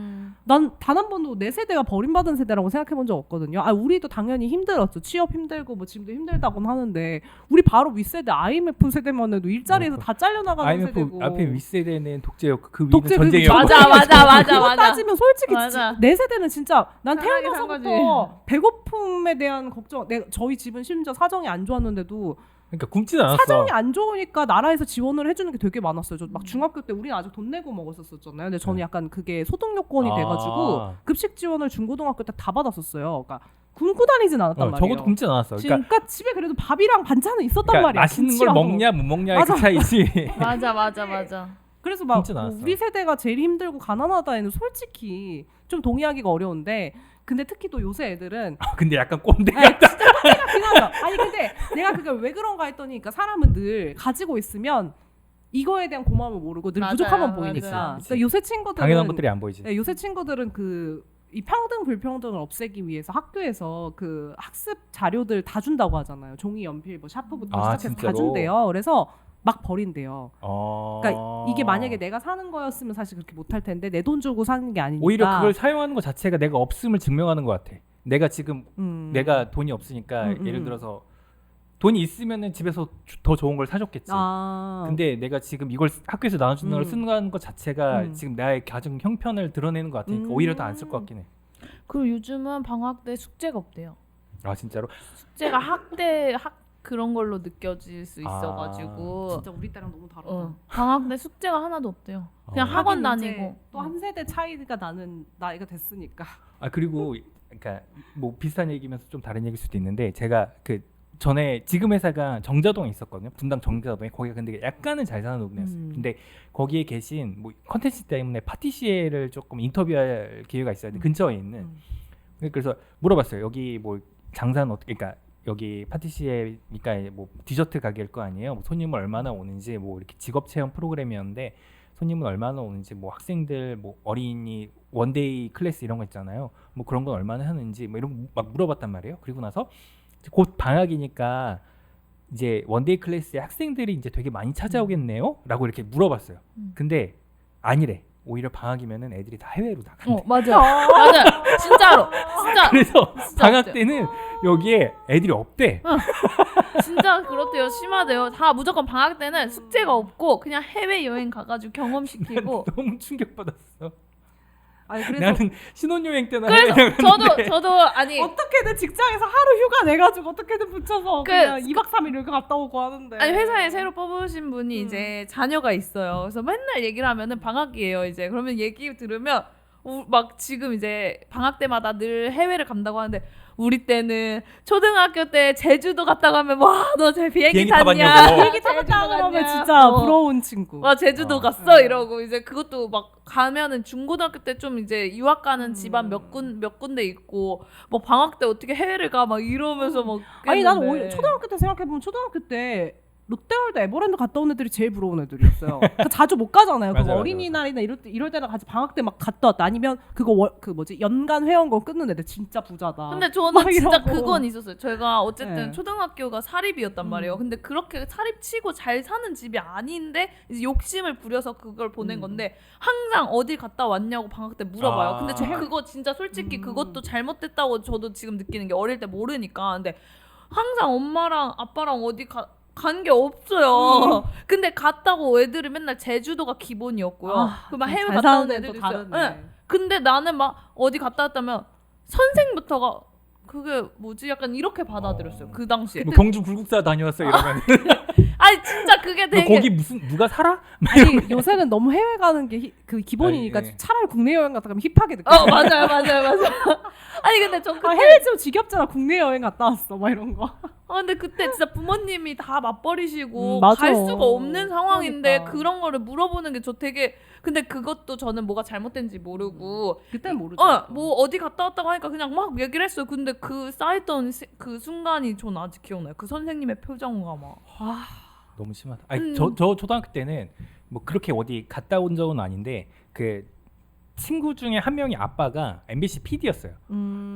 난 단 한 번도 내 세대가 버림받은 세대라고 생각해 본 적 없거든요. 우리도 당연히 힘들었죠. 취업 힘들고 뭐 지금도 힘들다고는 하는데 우리 바로 윗세대 IMF 세대만 해도 일자리에서 다 잘려나가는 IMF 세대고. 앞에 윗세대는 독재였고 그 위는 독재 전쟁이었고. 맞아. 그거 따지면 솔직히 맞아. 내 세대는 진짜 난 편하게 산 태어나서부터 배고픔에 대한 걱정. 저희 집은 심지어 사정이 안 좋았는데도 그러니까 굶지는 않았어. 사정이 안 좋으니까 나라에서 지원을 해주는 게 되게 많았어요. 저 막 중학교 때 우리는 아직 돈 내고 먹었었잖아요. 근데 저는 약간 그게 소득 요건이 돼가지고 급식 지원을 중고등학교 때 다 받았었어요. 그러니까 굶고 다니진 않았단 말이에요. 적어도 굶진 않았어. 그러니까 집에 그래도 밥이랑 반찬은 있었단 그러니까 말이야. 맛있는 걸 김치하고. 먹냐 못 먹냐의 그 맞아. 차이지. 맞아. 그래서 막 진짜 나왔어. 우리 세대가 제일 힘들고 가난하다에는 솔직히 좀 동의하기가 어려운데 근데 특히 또 요새 애들은 근데 약간 꼰대 아니, 같다. 진짜 꼰대같긴 하죠. 아니 근데 내가 그걸 왜 그런가 했더니 그러니까 사람은 늘 가지고 있으면 이거에 대한 고마움을 모르고 늘 맞아요, 부족함만 맞아요. 보이니까 그치. 그러니까 요새 친구들은 당연한 것들이 안 보이지. 네, 요새 친구들은 이 평등 불평등을 없애기 위해서 학교에서 그 학습 자료들 다 준다고 하잖아요. 종이 연필 뭐 샤프부터 아, 시작해서 다 진짜로? 준대요. 그래서 막 버린대요. 어... 그러니까 이게 만약에 내가 사는 거였으면 사실 그렇게 못할 텐데 내 돈 주고 사는 게 아니니까. 오히려 그걸 사용하는 것 자체가 내가 없음을 증명하는 것 같아. 내가 지금 내가 돈이 없으니까 예를 들어서 돈이 있으면은 집에서 더 좋은 걸 사줬겠지. 근데 내가 지금 이걸 학교에서 나눠주는 걸 쓰는 것 자체가 지금 나의 가정 형편을 드러내는 것 같으니까 오히려 더 안 쓸 것 같긴 해. 그리고 요즘은 방학 때 숙제가 없대요. 아 진짜로? 숙제가 그런 걸로 느껴질 수 있어가지고 진짜 우리 때랑 너무 다르다. 방학 때 숙제가 하나도 없대요. 그냥 어. 학원 하긴 이제 다니고. 또 한 세대 차이가 나는 나이가 됐으니까. 아 그리고 그러니까 뭐 비슷한 얘기면서 좀 다른 얘기일 수도 있는데 제가 그 전에 지금 회사가 정자동에 있었거든요. 분당 정자동에. 거기가 근데 약간은 잘 사는 동네였어요. 근데 거기에 계신 뭐 컨텐츠 때문에 파티시에를 조금 인터뷰할 기회가 있어야 돼. 근처에 있는. 그래서 물어봤어요. 여기 뭐 장사는 어떻게? 그러니까 여기 파티시에니까 뭐 디저트 가게일 거 아니에요. 뭐 손님을 얼마나 오는지 뭐 이렇게 직업 체험 프로그램이었는데 손님은 얼마나 오는지 뭐 학생들 뭐 어린이 원데이 클래스 이런 거 있잖아요. 뭐 그런 건 얼마나 하는지 뭐 이런 거 막 물어봤단 말이에요. 그리고 나서 곧 방학이니까 이제 원데이 클래스에 학생들이 이제 되게 많이 찾아오겠네요? 라고 이렇게 물어봤어요. 근데 아니래. 오히려 방학이면은 애들이 다 해외로 나간대. 맞아. 맞아. 진짜로. 진짜. 그래서 진짜 방학 없대요. 때는 여기에 애들이 없대. 진짜 그렇대요. 심하대요. 다 무조건 방학 때는 숙제가 없고 그냥 해외 여행 가가지고 경험시키고. 너무 충격받았어. 아니 그래서 나는 신혼여행 때나 그래서 해외여행 갔는데 저도 아니 어떻게든 직장에서 하루 휴가 내가지고 어떻게든 붙여서 그- 그냥 2박 3일 이렇게 갔다 오고 하는데. 아니 회사에 새로 뽑으신 분이 이제 자녀가 있어요. 그래서 맨날 얘기를 하면은 방학이에요. 이제 그러면 얘기 들으면 막 지금 이제 방학 때마다 늘 해외를 간다고 하는데 우리 때는 초등학교 때 제주도 갔다 가면 와 너 제 비행기 비행기 탔냐? 타봤냐고. 비행기 타봤다 그러면 진짜 부러운 친구. 와 제주도 어. 갔어 이러고 이제 그것도 막 가면은 중고등학교 때 좀 이제 유학 가는 집안 몇 군데 있고 뭐 방학 때 어떻게 해외를 가 막 이러면서 막 아니 나는 깼는데. 오히려 초등학교 때 생각해보면 초등학교 때 롯데월드 에버랜드 갔다 온 애들이 제일 부러운 애들이었어요. 그러니까 자주 못 가잖아요. 맞아, 그거 맞아, 어린이날이나 이럴 때나 같이 방학 때 막 갔다 왔다. 아니면 그 뭐지 연간 회원권 끊는 애들 진짜 부자다. 근데 저는 막 진짜 이러고. 그건 있었어요. 저희가 어쨌든 네. 초등학교가 사립이었단 말이에요. 근데 그렇게 사립치고 잘 사는 집이 아닌데 이제 욕심을 부려서 그걸 보낸 건데 항상 어디 갔다 왔냐고 방학 때 물어봐요. 아. 근데 저 그거 진짜 솔직히 그것도 잘못됐다고 저도 지금 느끼는 게 어릴 때 모르니까. 근데 항상 엄마랑 아빠랑 어디 간 게 없어요. 근데 갔다고 애들이 맨날 제주도가 기본이었고요. 그막 해외 잘 갔다 온 사는 애들도 애도 있어요. 다르네. 네. 근데 나는 막 어디 갔다 왔다면 선생부터가 그게 뭐지? 약간 이렇게 받아들였어요. 그 당시에. 뭐 경주 불국사 다녀왔어 이러면 아니 진짜 그게 너 되게 거기 무슨 누가 살아? 아니 요새는 너무 해외 가는 게 그 기본이니까 아니, 예. 차라리 국내 여행 갔다 가면 힙하게 느껴. 맞아요. 아니 근데 저 그때 해외 좀 지겹잖아. 국내 여행 갔다 왔어. 막 이런 거. 근데 그때 진짜 부모님이 다 맞벌이시고 맞아. 갈 수가 없는 상황인데 그러니까. 그런 거를 물어보는 게 저 되게 근데 그것도 저는 뭐가 잘못된지 모르고 그땐 모르죠. 뭐 어디 갔다 왔다고 하니까 그냥 막 얘기를 했어요. 근데 그 쌓였던 그 순간이 전 아직 기억나요. 그 선생님의 표정과 막 너무 심하다. 아니 저 초등학교 때는 뭐 그렇게 어디 갔다 온 적은 아닌데 그 친구 중에 한 명이 아빠가 MBC PD였어요.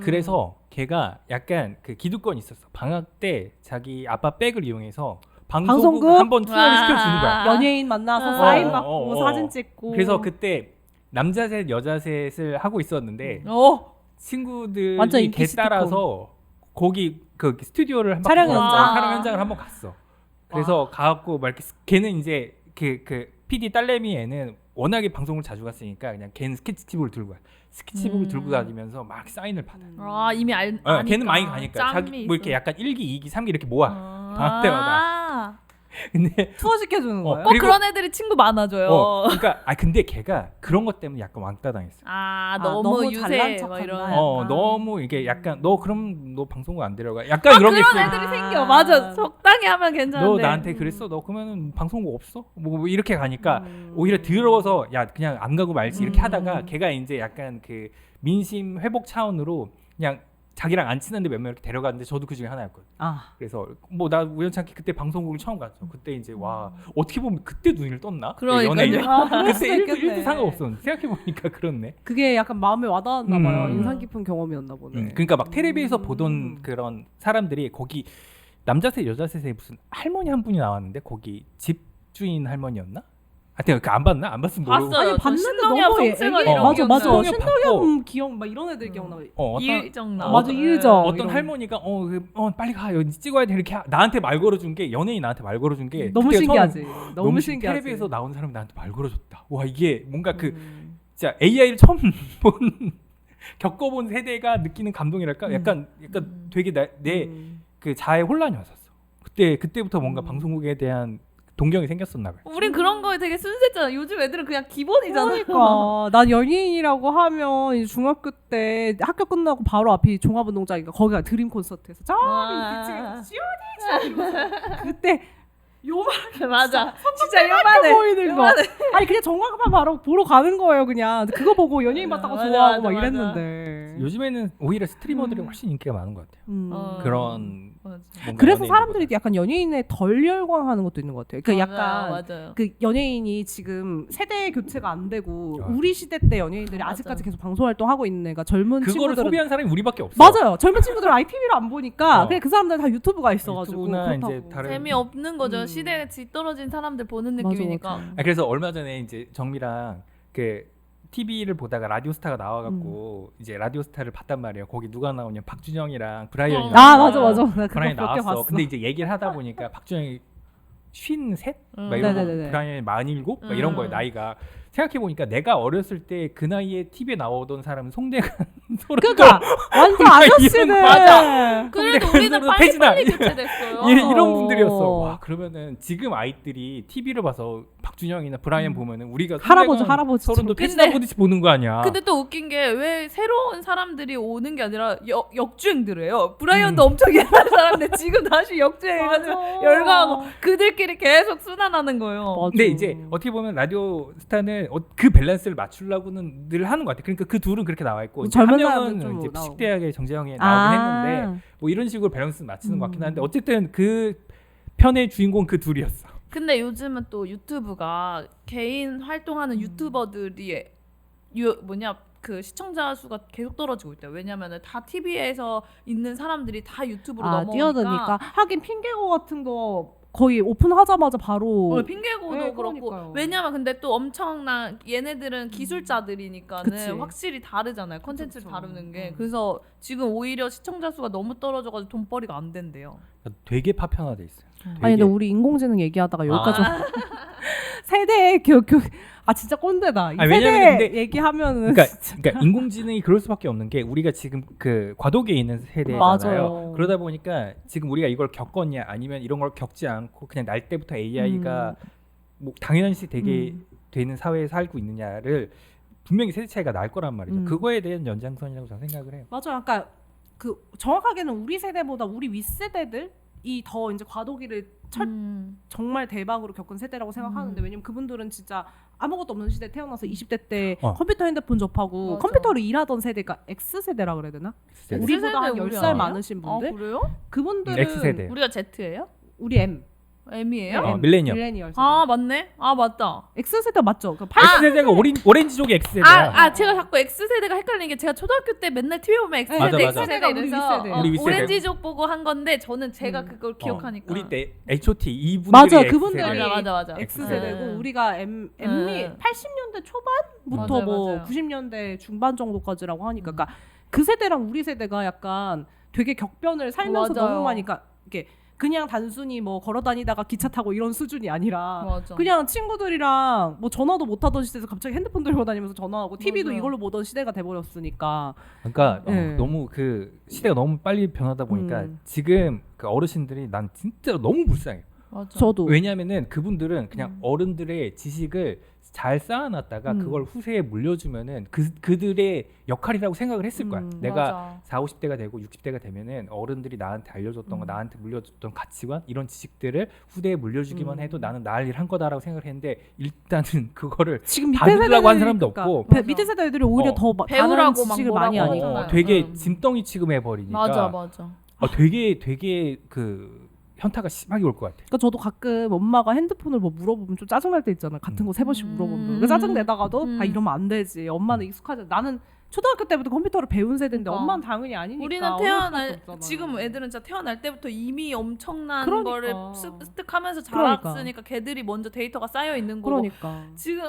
그래서 걔가 약간 그 기득권이 있었어. 방학 때 자기 아빠 백을 이용해서 방송국 방송국? 한번 투자를 시켜주는 거야. 연예인 만나서 사인 받고 사진 찍고. 그래서 그때 남자 셋 여자 셋을 하고 있었는데 친구들이 완전 인기 걔 시트콤. 따라서 거기 그 스튜디오를 한번 촬영 현장. 촬영 현장을 한번 갔어. 그래서 가갖고 막 이렇게 걔는 이제 그 PD 딸내미 애는 워낙에 방송을 자주 갔으니까 그냥 걔는 스케치북을 들고 가. 스케치북을 들고 다니면서 막 사인을 받아. 이미 아니까. 걔는 많이 가니까 자기 뭐 이렇게 약간 1기, 2기, 3기 이렇게 모아. 방학 때마다. 근데 투어 시켜주는 거예요. 꼭 그리고- 그런 애들이 친구 많아져요. 그러니까 근데 걔가 그런 것 때문에 약간 왕따 당했어. 너무 잘난 유세 척한다, 막 이런. 약간. 너무 이게 약간 너 그럼 너 방송국 안 데려가. 약간 이런 게 그런 있어. 애들이 생겨. 맞아. 적당히 하면 너 괜찮은데. 나한테 그랬어? 너 그러면은 방송국 없어? 뭐 이렇게 가니까 오히려 더러워서 야 그냥 안 가고 말지 이렇게 하다가 걔가 이제 약간 그 민심 회복 차원으로 그냥 자기랑 안 친한데 몇 명 이렇게 데려갔는데 저도 그 중에 하나였거든. 그래서 뭐 나 우연찮게 그때 방송국을 처음 갔죠. 그때 이제 와 어떻게 보면 그때 눈을 떴나? 그러니까요. 연예인. 그럴 수도 그때 있겠네. 1도 상관없었는데 생각해 보니까 그렇네. 그게 약간 마음에 와닿았나 봐요. 음. 인상 깊은 경험이었나 보네. 그러니까 막 텔레비에서 보던 그런 사람들이 거기 남자 셋 여자 셋에 무슨 할머니 한 분이 나왔는데 거기 집주인 할머니였나? 하여튼 안 봤나? 안 봤으면 모르고. 봤어요. 아니 봤는데 신동엽, 너무 성승원 애기- 이런 맞아 기억 맞아 나요. 신동엽 기억 막 이런 애들 기억나. 이의정 나. 맞아, 이의정. 어떤 이런. 할머니가 빨리 가 여기 찍어야 돼 이렇게 나한테 말 걸어준 게 연예인 나한테 말 걸어준 게 너무 그때 신기하지. 처음 너무 신기하지. 텔레비에서 나온 사람이 나한테 말 걸어줬다. 와 이게 뭔가 그 진짜 AI를 처음 본 겪어본 세대가 느끼는 감동이랄까? 약간 되게 내 그 자아의 혼란이 왔었어. 그때부터 뭔가 방송국에 대한 동경이 생겼었나 봐요. 우린 그런 거에 되게 순수했잖아. 요즘 애들은 그냥 기본이잖아. 그러니까 난 연예인이라고 하면 이제 중학교 때 학교 끝나고 바로 앞이 종합운동장이니까 거기가 드림 콘서트에서 저기 그때 요만하게 맞아. 진짜 요만해. 보이는 거. 아니 그냥 정각만 바로 보러 가는 거예요 그냥. 그거 보고 연예인 봤다고 맞아, 좋아하고 맞아, 막 맞아. 이랬는데. 요즘에는 오히려 스트리머들이 훨씬 인기가 많은 것 같아요. 그런 맞아. 뭔가 그래서 연예인들보다. 사람들이 약간 연예인에 덜 열광하는 것도 있는 것 같아요. 그러니까 약간 맞아요. 그 연예인이 지금 세대 교체가 안 되고 아. 우리 시대 때 연예인들이 맞아. 아직까지 계속 방송 활동하고 있는 애가 젊은 그거를 친구들은 소비한 사람이 우리밖에 없어. 맞아요. 젊은 친구들은 ITV를 안 보니까 어. 그냥 그 사람들은 다 유튜브가 있어가지고 유튜브나 그렇다고. 이제 다른 재미없는 거죠. 음. 시대에 뒤떨어진 사람들 보는 맞아, 느낌이니까. 맞아. 그래서 얼마 전에 이제 정미랑 그 TV를 보다가 라디오스타가 나와갖고 이제 라디오스타를 봤단 말이에요. 거기 누가 나오냐 박준영이랑 브라이언이 아 나왔어. 맞아. 나 그거 브라이언이 몇개 나왔어. 봤어. 근데 이제 얘기를 하다 보니까 박준영이 53? 막 음. 이런 거, 네네네네. 브라이언이 47? 막 이런 거예요 나이가. 생각해 보니까 내가 어렸을 때 그 나이에 TV에 나오던 사람은 송대관, 소름도 그러니까 완전 아저씨들. 맞아. 그래도 우리는 그래서 태진아. 빨리빨리 교체됐어요. 이런 분들이었어. 와 그러면은 지금 아이들이 TV를 봐서 박준영이나 브라이언 보면은 우리가 할아버지, 송대관, 할아버지 소름도 근데- 태진아 보듯이 보는 거 아니야. 근데 또 웃긴 게 왜 새로운 사람들이 오는 게 아니라 역주행들을 해요. 브라이언도 엄청 옛날 사람인데 지금 다시 역주행해가지고 맞아. 열광하고 그들끼리 계속 순환하는 거예요. 맞아. 근데 이제 어떻게 보면 라디오 스타는 그 밸런스를 맞추려고는 늘 하는 것 같아. 그러니까 그 둘은 그렇게 나와 있고 이제 한 젊은 명은 사람들 좀 이제 나오고. 피식대학의 정재영이 나오긴 했는데 뭐 이런 식으로 밸런스 맞추는 것 같긴 한데 어쨌든 그 편의 주인공 그 둘이었어. 근데 요즘은 또 유튜브가 개인 활동하는 유튜버들이 그 시청자 수가 계속 떨어지고 있대요. 왜냐면은 다 TV에서 있는 사람들이 다 유튜브로 넘어오니까. 뛰어드니까 하긴 핑계고 같은 거 거의 오픈하자마자 바로 핑계고도 네, 그렇고 그러니까요. 왜냐면 근데 또 엄청난 얘네들은 기술자들이니까는 그치. 확실히 다르잖아요. 컨텐츠를 그쵸. 다루는 게. 그래서 지금 오히려 시청자 수가 너무 떨어져가지고 돈벌이가 안 된대요. 되게 파편화돼 있어요. 아니 근데 되게. 우리 인공지능 얘기하다가 여기까지 세대의 진짜 꼰대다. 이 아니, 세대 왜냐면 근데- 얘기하면은 그러니까 인공지능이 그럴 수밖에 없는 게 우리가 지금 그 과도기에 있는 세대잖아요. 맞아요. 그러다 보니까 지금 우리가 이걸 겪었냐 아니면 이런 걸 겪지 않고 그냥 날 때부터 AI가 뭐 당연시 되게 되는 사회에 살고 있느냐를 분명히 세대 차이가 날 거란 말이죠. 그거에 대한 연장선이라고 저는 생각을 해요. 맞아요. 그러니까 그 정확하게는 우리 세대보다 우리 윗세대들이 더 이제 과도기를 정말 대박으로 겪은 세대라고 생각하는데 왜냐면 그분들은 진짜 아무것도 없는 시대에 태어나서 20대 때 컴퓨터 핸드폰 접하고 맞아. 컴퓨터를 일하던 세대가 X세대라 그래야 되나? X세대. 우리보다 한 X세대 우리 10살 아니야? 많으신 분들? 아 그래요? 그분들은 X세대. 우리가 Z예요? 우리 M. M이에요? 네, M. 밀레니엄. 밀레니얼 세대. 아 맞네. 아 맞다. X세대 맞죠? 그 X세대가 오렌지족의 X세대야. 제가 자꾸 X세대가 헷갈리는 게 제가 초등학교 때 맨날 TV 보면 X세대, 맞아, 맞아. X세대 우리 이래서 윗세대. 우리 윗세대. 오렌지족 보고 한 건데 저는 제가 그걸 기억하니까. 우리 때 H.O.T 이분들이 맞아, X세대. 그분들이 맞아. X세대고 우리가 M이 80년대 초반부터 맞아요, 뭐 맞아요. 90년대 중반 정도까지라고 하니까 그러니까 그 세대랑 우리 세대가 약간 되게 격변을 살면서 맞아요. 너무 많이 그러니까 이게 그냥 단순히 뭐 걸어 다니다가 기차 타고 이런 수준이 아니라 맞아. 그냥 친구들이랑 뭐 전화도 못 하던 시대에서 갑자기 핸드폰 들고 다니면서 전화하고 TV도 맞아요. 이걸로 보던 시대가 돼버렸으니까 그러니까 네. 너무 그 시대가 너무 빨리 변하다 보니까 지금 그 어르신들이 난 진짜 너무 불쌍해. 맞아. 저도 왜냐면은 그분들은 그냥 어른들의 지식을 잘 쌓아놨다가 그걸 후세에 물려주면은 그들의 역할이라고 생각을 했을 거야. 내가 맞아. 40, 50대가 되고 60대가 되면은 어른들이 나한테 알려줬던 거, 나한테 물려줬던 가치관, 이런 지식들을 후대에 물려주기만 해도 나는 나을 일 한 거다라고 생각을 했는데 일단은 그거를 지금 밑에 받으려고 한 사람도 그러니까 없고 맞아. 밑에 세대 애들이 오히려 더 다른 배우라고 막 지식을 뭐라고 많이 하니까. 하잖아요. 되게 짐덩이 취급해 버리니까 맞아. 되게 그 현타가 심하게 올 것 같아. 그러니까 저도 가끔 엄마가 핸드폰을 뭐 물어보면 좀 짜증날 때 있잖아요. 같은 거 3번씩 물어보면. 그 짜증 내다가도 아 이러면 안 되지. 엄마는 익숙하지. 나는 초등학교 때부터 컴퓨터를 배운 세대인데 그러니까. 엄마는 당연히 아니니까. 우리는 어려울 태어날 수밖에 없잖아요. 지금 애들은 진짜 태어날 때부터 이미 엄청난 그러니까. 거를 습득하면서 그러니까. 자랐으니까 걔들이 먼저 데이터가 쌓여 있는 거고 그러니까. 지금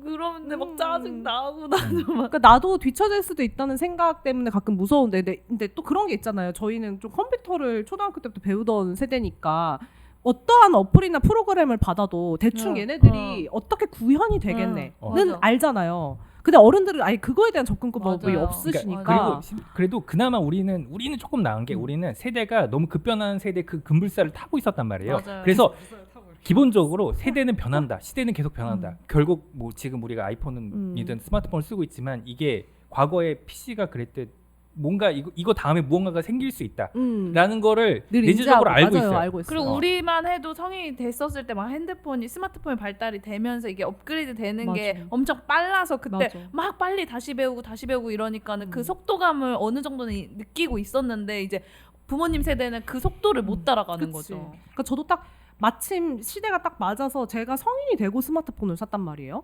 그러는데 막 짜증 나고 나도 막 그러니까 나도 뒤처질 수도 있다는 생각 때문에 가끔 무서운데 근데 또 그런 게 있잖아요. 저희는 좀 컴퓨터를 초등학교 때부터 배우던 세대니까 어떠한 어플이나 프로그램을 받아도 대충 얘네들이 어떻게 구현이 되겠네는 맞아. 알잖아요. 근데 어른들은 아예 그거에 대한 접근법이 맞아요. 없으시니까. 그러니까 그래도 그나마 우리는 조금 나은 게 우리는 세대가 너무 급변하는 세대 그 급물살을 타고 있었단 말이에요. 맞아요. 그래서 기본적으로 세대는 변한다. 시대는 계속 변한다. 결국 뭐 지금 우리가 아이폰이든 스마트폰을 쓰고 있지만 이게 과거에 PC가 그랬듯 뭔가 이거 다음에 무언가가 생길 수 있다라는 거를 늘 내재적으로 인지하고, 알고 맞아요, 있어요. 알고 있어요. 그리고 우리만 해도 성인이 됐었을 때 막 스마트폰이 발달이 되면서 이게 업그레이드 되는 게 맞아. 엄청 빨라서 그때 맞아. 막 빨리 다시 배우고 이러니까는 그 속도감을 어느 정도는 느끼고 있었는데 이제 부모님 세대는 그 속도를 못 따라가는 그치. 거죠. 그러니까 저도 딱 마침 시대가 딱 맞아서 제가 성인이 되고 스마트폰을 샀단 말이에요.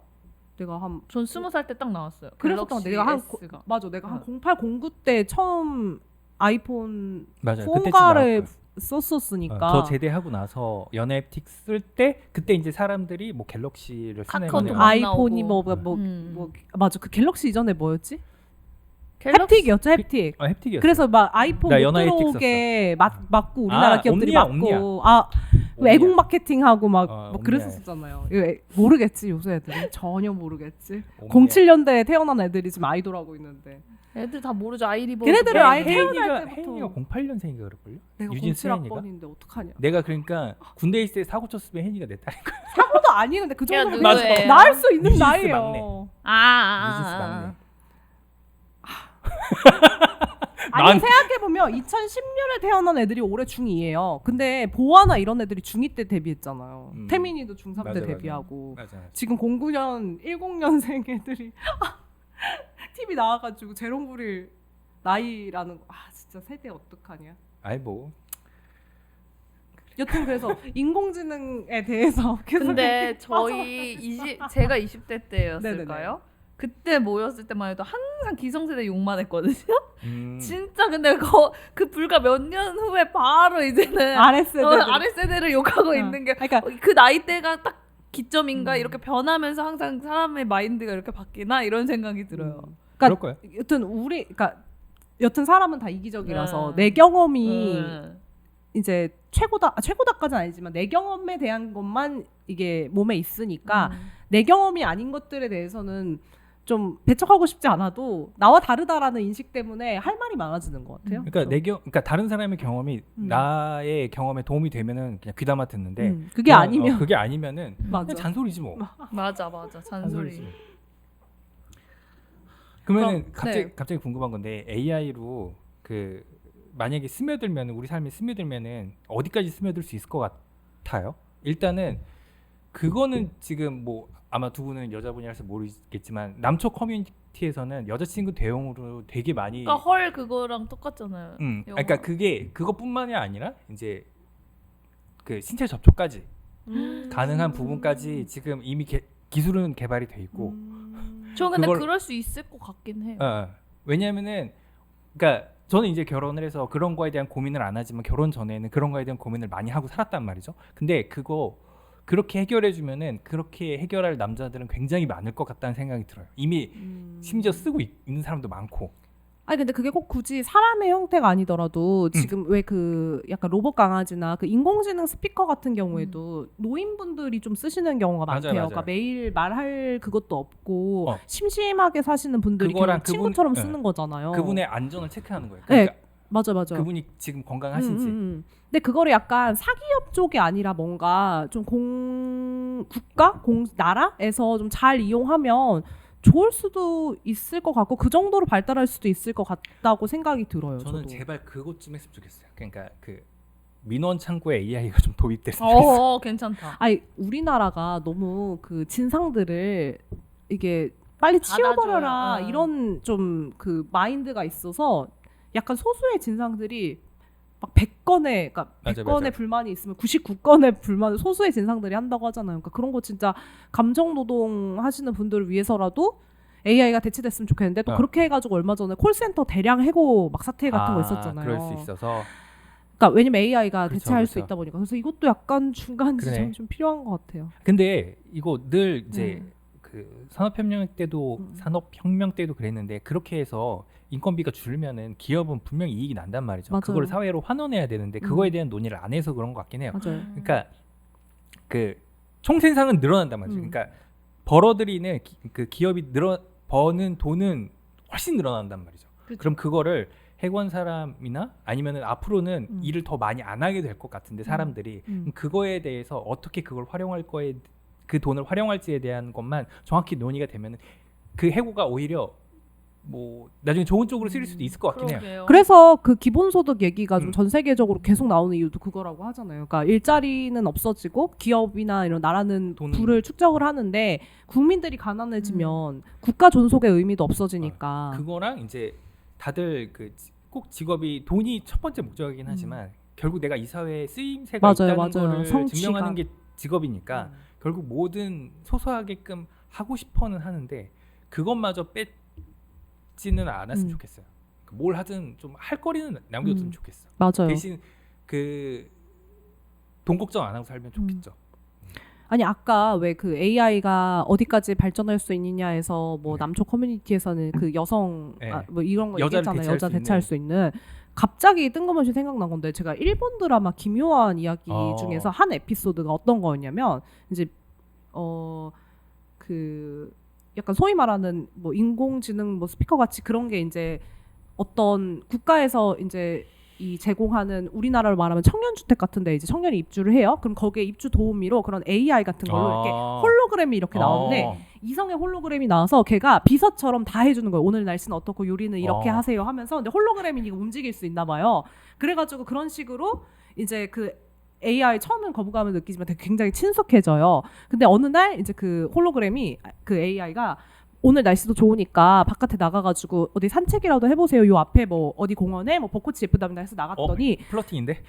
내가 한 전 20살 때 딱 나왔어요. 그래서 내가 한 S가. 맞아 내가 한 08, 09 때 처음 아이폰 맞아요. 4가를 썼었으니까. 저 제대하고 나서 연애 앱틱 쓸 때 그때 이제 사람들이 뭐 갤럭시를 쓰는 카카오톡 거네요. 막 아이폰이 나오고. 뭐 맞아 그 갤럭시 이전에 뭐였지? 갤럭시 햅틱이었죠 햅틱. 햅틱이었어. 그래서 막 아이폰 나 못 연하 햅틱 들어오게 막고 우리나라 기업들이 옴니아, 막고 옴니아. 외국 마케팅하고 막 옴니아. 그랬었잖아요. 이거 모르겠지 요새 애들은 전혀 모르겠지. 옴니아. 07년대에 태어난 애들이 지금 아이돌하고 있는데 애들 다 모르죠. 아이리버. 걔네들은 아예 태어날 혜인이가 때부터 08년생인가 그럴걸요? 내가 유진스 혜인이가? 07학번인데 어떡하냐. 내가 그러니까 군대 있을 때 사고 쳤으면 혜인이가 내 딸인 거야. 사고도 아니는데 그 걔가 정도면 누구예요? 나을 수 있는 유진스 나이예요. 막내. 유진스 막내. 아니 난- 생각해보면 2010년에 태어난 애들이 올해 중2예요. 근데 보아나 이런 애들이 중2 때 데뷔했잖아요. 태민이도 중3 때 맞아, 데뷔하고 맞아. 지금 09년 10년생 애들이 TV 나와가지고 재롱 부릴 나이라는 거. 아 진짜 세대 어떡하냐. 아이 뭐 여튼 그래서 인공지능에 대해서 계속 근데 저희 제가 20대 때였을까요? 네네네. 그때 모였을 때만 해도 항상 기성세대 욕만 했거든요. 음. 진짜 근데 그 불과 몇 년 후에 바로 이제는 아랫세대를 욕하고 있는 게 그러니까 그 나이대가 딱 기점인가 음. 이렇게 변하면서 항상 사람의 마인드가 이렇게 바뀌나 이런 생각이 들어요. 그럴 거야. 여튼 여튼 사람은 다 이기적이라서 네. 내 경험이 이제 최고다까지는 아니지만 내 경험에 대한 것만 이게 몸에 있으니까 내 경험이 아닌 것들에 대해서는 좀 배척하고 싶지 않아도 나와 다르다라는 인식 때문에 할 말이 많아지는 것 같아요. 그러니까 그러니까 다른 사람의 경험이 나의 경험에 도움이 되면은 그냥 귀담아 듣는데 그게 그냥, 아니면 그게 아니면은 맞아. 그냥 잔소리지 뭐. 맞아 잔소리. 그러면은 그럼, 갑자기 궁금한 건데 AI로 그 만약에 스며들면 우리 삶에 스며들면은 어디까지 스며들 수 있을 것 같아요? 일단은 그거는 지금 뭐 아마 두 분은 여자분이라서 모르겠지만 남초 커뮤니티에서는 여자친구 대용으로 되게 많이 그러니까 헐 그거랑 똑같잖아요. 그러니까 그것뿐만이 아니라 이제 그 신체 접촉까지 가능한 부분까지 지금 이미 기술은 개발이 돼 있고 저 근데 그걸- 그럴 수 있을 것 같긴 해요. 왜냐하면은 그러니까 저는 이제 결혼을 해서 그런 거에 대한 고민을 안 하지만 결혼 전에는 그런 거에 대한 고민을 많이 하고 살았단 말이죠. 근데 그렇게 해결해 주면은 그렇게 해결할 남자들은 굉장히 많을 것 같다는 생각이 들어요. 이미 심지어 쓰고 있는 사람도 많고. 아니 근데 그게 꼭 굳이 사람의 형태가 아니더라도 지금 왜 그 약간 로봇 강아지나 그 인공지능 스피커 같은 경우에도 노인분들이 좀 쓰시는 경우가 맞아요, 많대요. 맞아요. 그러니까 매일 말할 그것도 없고 어. 심심하게 사시는 분들이 그거랑 그냥 친구처럼 그분- 쓰는 거잖아요. 그분의 안전을 체크하는 거예요. 네. 그러니까 맞아. 그분이 지금 건강하신지. 근데 그거를 약간 사기업 쪽이 아니라 뭔가 좀 국가, 나라에서 좀 잘 이용하면 좋을 수도 있을 것 같고 그 정도로 발달할 수도 있을 것 같다고 생각이 들어요. 저는 저도. 제발 그것 좀 했으면 좋겠어요. 그러니까 그 민원 창구에 AI가 좀 도입됐으면 좋겠어요. 괜찮다. 아니 우리나라가 너무 그 진상들을 이게 빨리 치워버려라 받아줘요. 이런 좀 그 마인드가 있어서 약간 소수의 진상들이 막 100건의 그러니까 맞아, 100건의 맞아. 불만이 있으면 99건의 불만을 소수의 진상들이 한다고 하잖아요. 그러니까 그런 거 진짜 감정 노동 하시는 분들을 위해서라도 AI가 대체됐으면 좋겠는데 또 그렇게 해가지고 얼마 전에 콜센터 대량 해고 막 사태 같은 거 있었잖아요. 그럴 수 있어서. 그러니까 왜냐면 AI가 그렇죠, 대체할 수 그렇죠. 있다 보니까 그래서 이것도 약간 중간 지점이 그러네. 좀 필요한 것 같아요. 근데 이거 늘 이제 그 산업혁명 때도 그랬는데 그렇게 해서 인건비가 줄면은 기업은 분명히 이익이 난단 말이죠. 맞아요. 그걸 사회로 환원해야 되는데 그거에 대한 논의를 안 해서 그런 것 같긴 해요. 맞아요. 그러니까 그 총생산은 늘어난단 말이죠. 그러니까 벌어들이는 그 기업이 버는 돈은 훨씬 늘어난단 말이죠. 그쵸. 그럼 그거를 해관 사람이나 아니면은 앞으로는 일을 더 많이 안 하게 될 것 같은데 사람들이 그럼 그거에 대해서 어떻게 그걸 활용할 거에 그 돈을 활용할지에 대한 것만 정확히 논의가 되면은 그 해고가 오히려 뭐 나중에 좋은 쪽으로 쓰일 수도 있을 것 같긴 해요. 그러게요. 그래서 그 기본소득 얘기가 좀 전 세계적으로 계속 나오는 이유도 그거라고 하잖아요. 그러니까 일자리는 없어지고 기업이나 이런 나라는 부를 축적을 하는데 국민들이 가난해지면 국가 존속의 의미도 없어지니까. 그거랑 이제 다들 그 꼭 직업이 돈이 첫 번째 목적이긴 하지만 결국 내가 이 사회에 쓰임새가 있다는 거를 성취감. 증명하는 게 직업이니까 결국 뭐든 소소하게끔 하고 싶어는 하는데 그것마저 뺏지는 않았으면 좋겠어요. 뭘 하든 좀 할 거리는 남겨줬으면 좋겠어. 맞아요. 대신 그 돈 걱정 안 하고 살면 좋겠죠. 아니 아까 왜 그 AI가 어디까지 발전할 수 있느냐에서 뭐 남쪽 커뮤니티에서는 그 여성 뭐 이런 거 여자를 얘기했잖아요. 여자 대체할 대체할 수 있는. 갑자기 뜬금없이 생각난 건데 제가 일본 드라마 기묘한 이야기 중에서 한 에피소드가 어떤 거였냐면 이제 그 약간 소위 말하는 뭐 인공지능 뭐 스피커 같이 그런 게 이제 어떤 국가에서 이제 이 제공하는 우리나라로 말하면 청년주택 같은데 이제 청년이 입주를 해요. 그럼 거기에 입주 도우미로 그런 AI 같은 걸로 이렇게 홀로그램이 이렇게 나오는데 이성의 홀로그램이 나와서 걔가 비서처럼 다 해주는 거예요. 오늘 날씨는 어떻고 요리는 이렇게 하세요 하면서 근데 홀로그램이니까 움직일 수 있나 봐요. 그래가지고 그런 식으로 이제 그 AI 처음엔 거부감을 느끼지만 되게 굉장히 친숙해져요. 근데 어느 날 이제 그 홀로그램이 그 AI가 오늘 날씨도 좋으니까 바깥에 나가가지고 어디 산책이라도 해보세요. 요 앞에 뭐 어디 공원에 뭐 벚꽃이 예쁘답니다 해서 나갔더니 플러팅인데?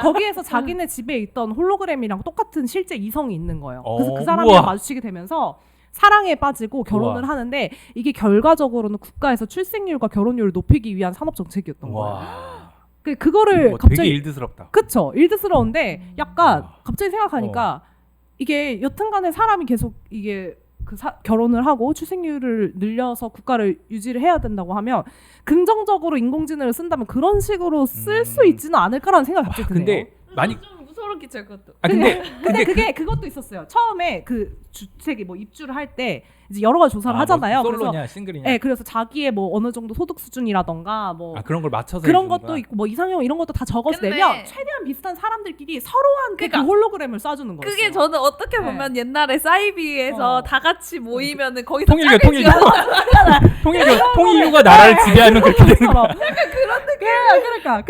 거기에서 자기네 집에 있던 홀로그램이랑 똑같은 실제 이성이 있는 거예요. 그래서 그 사람이랑 우와. 마주치게 되면서 사랑에 빠지고 결혼을 우와. 하는데 이게 결과적으로는 국가에서 출생률과 결혼율을 높이기 위한 산업 정책이었던 거예요. 와. 그거를 되게 갑자기 일드스럽다. 그쵸 일드스러운데 약간 갑자기 생각하니까 이게 여튼간에 사람이 계속 이게 결혼을 하고 출생률을 늘려서 국가를 유지를 해야 된다고 하면 긍정적으로 인공지능을 쓴다면 그런 식으로 쓸 수 있지는 않을까라는 생각이 갑자기 드네요. 근데 많이 좀 무서웠겠죠 그것도. 근데 그것도 있었어요. 처음에 그 주택이 뭐 입주를 할 때 이제 여러 가지 조사를 하잖아요. 뭐 솔로냐 싱글이냐. 네, 그래서 자기의 뭐 어느 정도 소득 수준이라던가 뭐 그런 걸 맞춰서 그런 해주는구나. 것도 있고 뭐 이상형 이런 것도 다 적어서 근데 내면 최대한 비슷한 사람들끼리 서로한테 그러니까 그 홀로그램을 쏴주는 거예요. 그게 저는 어떻게 보면 옛날에 사이비에서 다 같이 모이면은 거기서 통일교가 나라를 지배하면 그렇게 되는 거야. 약간 그런 느낌. 그러니까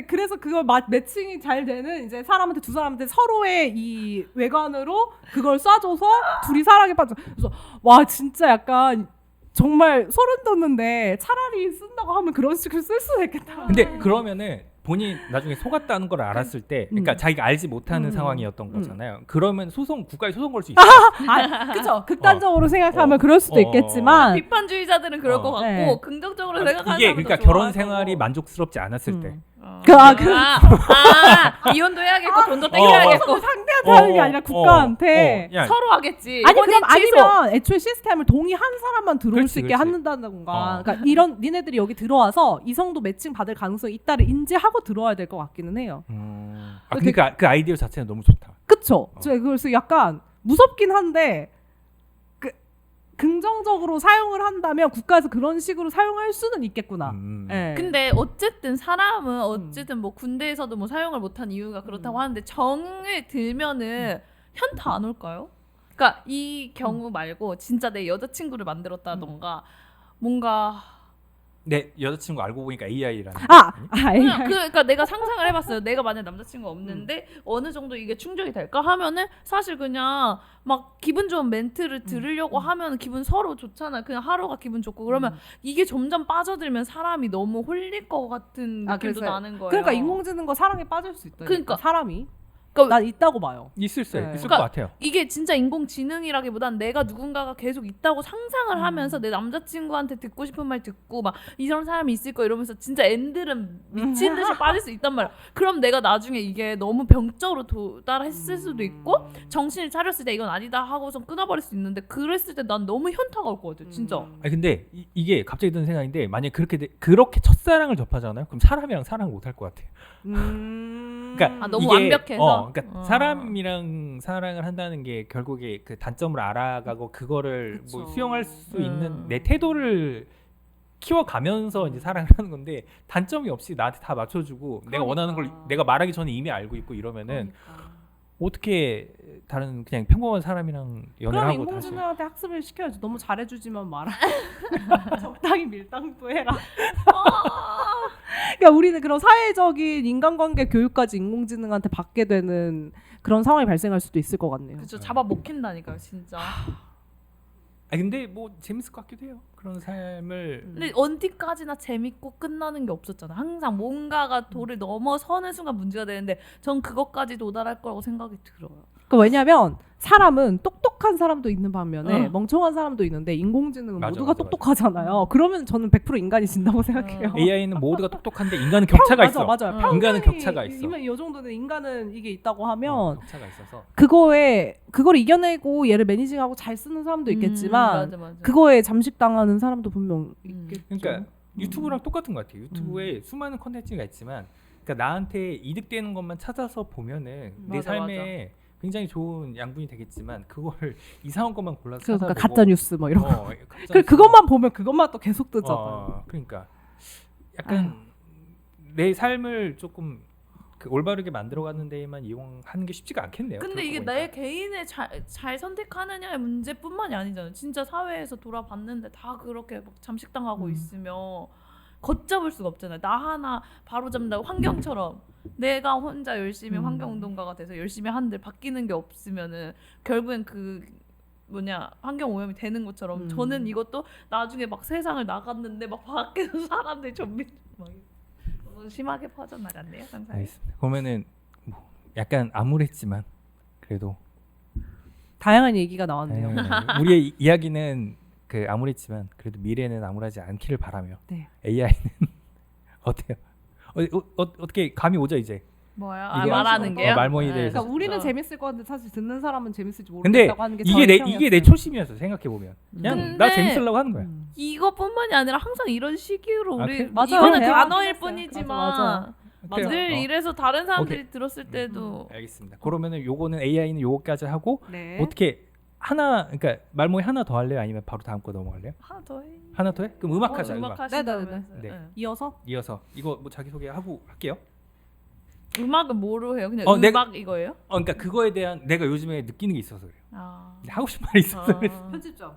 그래서 그걸 매칭이 잘 되는 이제 사람한테 두 사람한테 서로의 이 외관으로 그걸 쏴줘서 둘이 사랑에 빠져. 그래서 와 진짜 약간 정말 소름 돋는데 차라리 쓴다고 하면 그런 식으로 쓸 수도 있겠다. 근데 그러면은 본인 나중에 속았다는 걸 알았을 때, 그러니까 자기가 알지 못하는 상황이었던 거잖아요. 그러면 국가에 소송 걸 수 있어요. 그쵸. 극단적으로 생각하면 그럴 수도 있겠지만 비판주의자들은 그럴 것 같고 네. 긍정적으로 생각하는 이게 사람도 그러니까 좋아할 결혼 생활이 거고. 만족스럽지 않았을 때. 이혼도 해야겠고 돈도 땡겨야겠고 상대한테 하는 게 아니라 국가한테 서로 하겠지. 아니 그럼 혼인 취소. 아니면 애초에 시스템을 동의한 사람만 들어올 그렇지, 수 있게 그렇지. 한다던가 그러니까 이런 니네들이 여기 들어와서 이성도 매칭 받을 가능성이 있다를 인지하고 들어와야 될 것 같기는 해요. 그러니까 그 아이디어 자체는 너무 좋다. 그쵸? 그래서 약간 무섭긴 한데 긍정적으로 사용을 한다면 국가에서 그런 식으로 사용할 수는 있겠구나. 예. 근데 어쨌든 사람은 어쨌든 뭐 군대에서도 뭐 사용을 못한 이유가 그렇다고 하는데 정을 들면은 현타 안 올까요? 그러니까 이 경우 말고 진짜 내 여자친구를 만들었다던가 뭔가 내 여자친구 알고 보니까 AI라는. 그러니까 내가 상상을 해봤어요. 내가 만약 남자친구가 없는데 어느 정도 이게 충족이 될까 하면은 사실 그냥 막 기분 좋은 멘트를 들으려고 하면 기분 서로 좋잖아요. 그냥 하루가 기분 좋고 그러면 이게 점점 빠져들면 사람이 너무 홀릴 것 같은 느낌도 나는 거예요. 그러니까 인공지능과 사랑에 빠질 수 있다. 그러니까 사람이. 그러니까 난 있다고 봐요. 있을 네. 것 같아요. 이게 진짜 인공지능이라기보단 내가 누군가가 계속 있다고 상상을 하면서 내 남자친구한테 듣고 싶은 말 듣고 막 이런 사람이 있을 거 이러면서 진짜 앤들은 미친 듯이 빠질 수 있단 말이야. 그럼 내가 나중에 이게 너무 병적으로 도달했을 수도 있고 정신을 차렸을 때 이건 아니다 하고서 끊어버릴 수 있는데 그랬을 때 난 너무 현타가 올 것 같아 진짜. 아니 근데 이게 갑자기 드는 생각인데 만약 그렇게 첫사랑을 접하잖아요. 그럼 사람이랑 사랑을 못 할 것 같아요. 그러니까 너무 이게, 완벽해서. 그러니까 사람이랑 사랑을 한다는 게 결국에 그 단점을 알아가고 그거를 뭐 그쵸. 수용할 수 있는 내 태도를 키워가면서 이제 사랑을 하는 건데 단점이 없이 나한테 다 맞춰주고 내가 원하는 걸 내가 말하기 전에 이미 알고 있고 이러면은 어떻게 다른 그냥 평범한 사람이랑 연애를 그럼 하고 다시 인공지능한테 학습을 시켜야지. 너무 잘해주지만 마라. 적당히 밀당도 해라. 그러니까 우리는 그런 사회적인 인간관계 교육까지 인공지능한테 받게 되는 그런 상황이 발생할 수도 있을 것 같네요. 그쵸 잡아 먹힌다니까요 진짜. 아니 근데 뭐 재밌을 것 같기도 해요. 그런 삶을 근데 어디까지나 재밌고 끝나는 게 없었잖아. 항상 뭔가가 도를 넘어서는 순간 문제가 되는데 전 그것까지 도달할 거라고 생각이 들어요. 그러니까 왜냐하면 사람은 똑똑한 사람도 있는 반면에 멍청한 사람도 있는데 인공지능은 모두가 똑똑하잖아요. 그러면 저는 100% 인간이 진다고 생각해요. AI는 모두가 똑똑한데 인간은 격차가 있어. 맞아요. 인간은 격차가 있어. 이면 이 정도는 인간은 이게 있다고 하면 격차가 있어서 그걸 이겨내고 얘를 매니징하고 잘 쓰는 사람도 있겠지만 맞아. 그거에 잠식당하는 사람도 분명 있겠죠. 그러니까 유튜브랑 똑같은 것 같아요. 유튜브에 수많은 컨텐츠가 있지만 그러니까 나한테 이득되는 것만 찾아서 보면은 내 맞아, 삶에 굉장히 좋은 양분이 되겠지만 그걸 이상한 것만 골라서 그러니까 찾아보고 가짜 뉴스 뭐 이런 거. 가짜 뉴스 그것만 보면 그것만 또 계속 뜨잖아요. 그러니까 약간 내 삶을 조금 그 올바르게 만들어가는 데에만 이용하는 게 쉽지가 않겠네요. 근데 이게 내 개인의 잘 선택하느냐의 문제뿐만이 아니잖아요. 진짜 사회에서 돌아봤는데 다 그렇게 막 잠식당하고 있으면 걷잡을 수가 없잖아요. 나 하나 바로 잡는다고 환경처럼 내가 혼자 열심히 환경운동가가 돼서 열심히 하는데 바뀌는 게 없으면은 결국엔 그 환경 오염이 되는 것처럼 저는 이것도 나중에 막 세상을 나갔는데 막 밖에서 사람들이 좀비 막 너무 심하게 퍼져나갔네요. 상상이. 알겠습니다. 그러면은 뭐 약간 암울했지만 그래도 다양한 얘기가 나왔네요. 우리의 이야기는 그 암울했지만 그래도 미래는 암울하지 않기를 바라며 네. AI는 어때요? 어떻게 감이 오죠 이제? 뭐요? 이게 말하는 게요? 말모이에 대해서. 그러니까 우리는 재밌을 것 같은데 사실 듣는 사람은 재밌을지 근데 모르겠다고 하는 게 이게 내 초심이었어. 생각해 보면 그냥 나 근데 재밌으려고 하는 거야. 이것뿐만이 아니라 항상 이런 식으로 우리 그래? 맞아요. 이거는 대화는 단어일 했어요. 뿐이지만 맞아. 늘 이래서 다른 사람들이 오케이. 들었을 때도 알겠습니다. 그러면은 요거는 AI는 요거까지 하고 네. 어떻게 그러니까 말모이 하나 더 할래요? 아니면 바로 다음 거 넘어갈래요? 하나 더 해. 하나 더 해? 그럼 음악 하자. 음악 음악. 하신다면서. 네. 네. 이어서 이어서 이거 뭐 자기 소개 하고 할게요. 음악은 뭐로 해요? 그냥 내가- 이거예요? 그러니까 그거에 대한 내가 요즘에 느끼는 게 있어서 그래요. 아. 하고 싶은 말이 있어서 그래서. 편집점.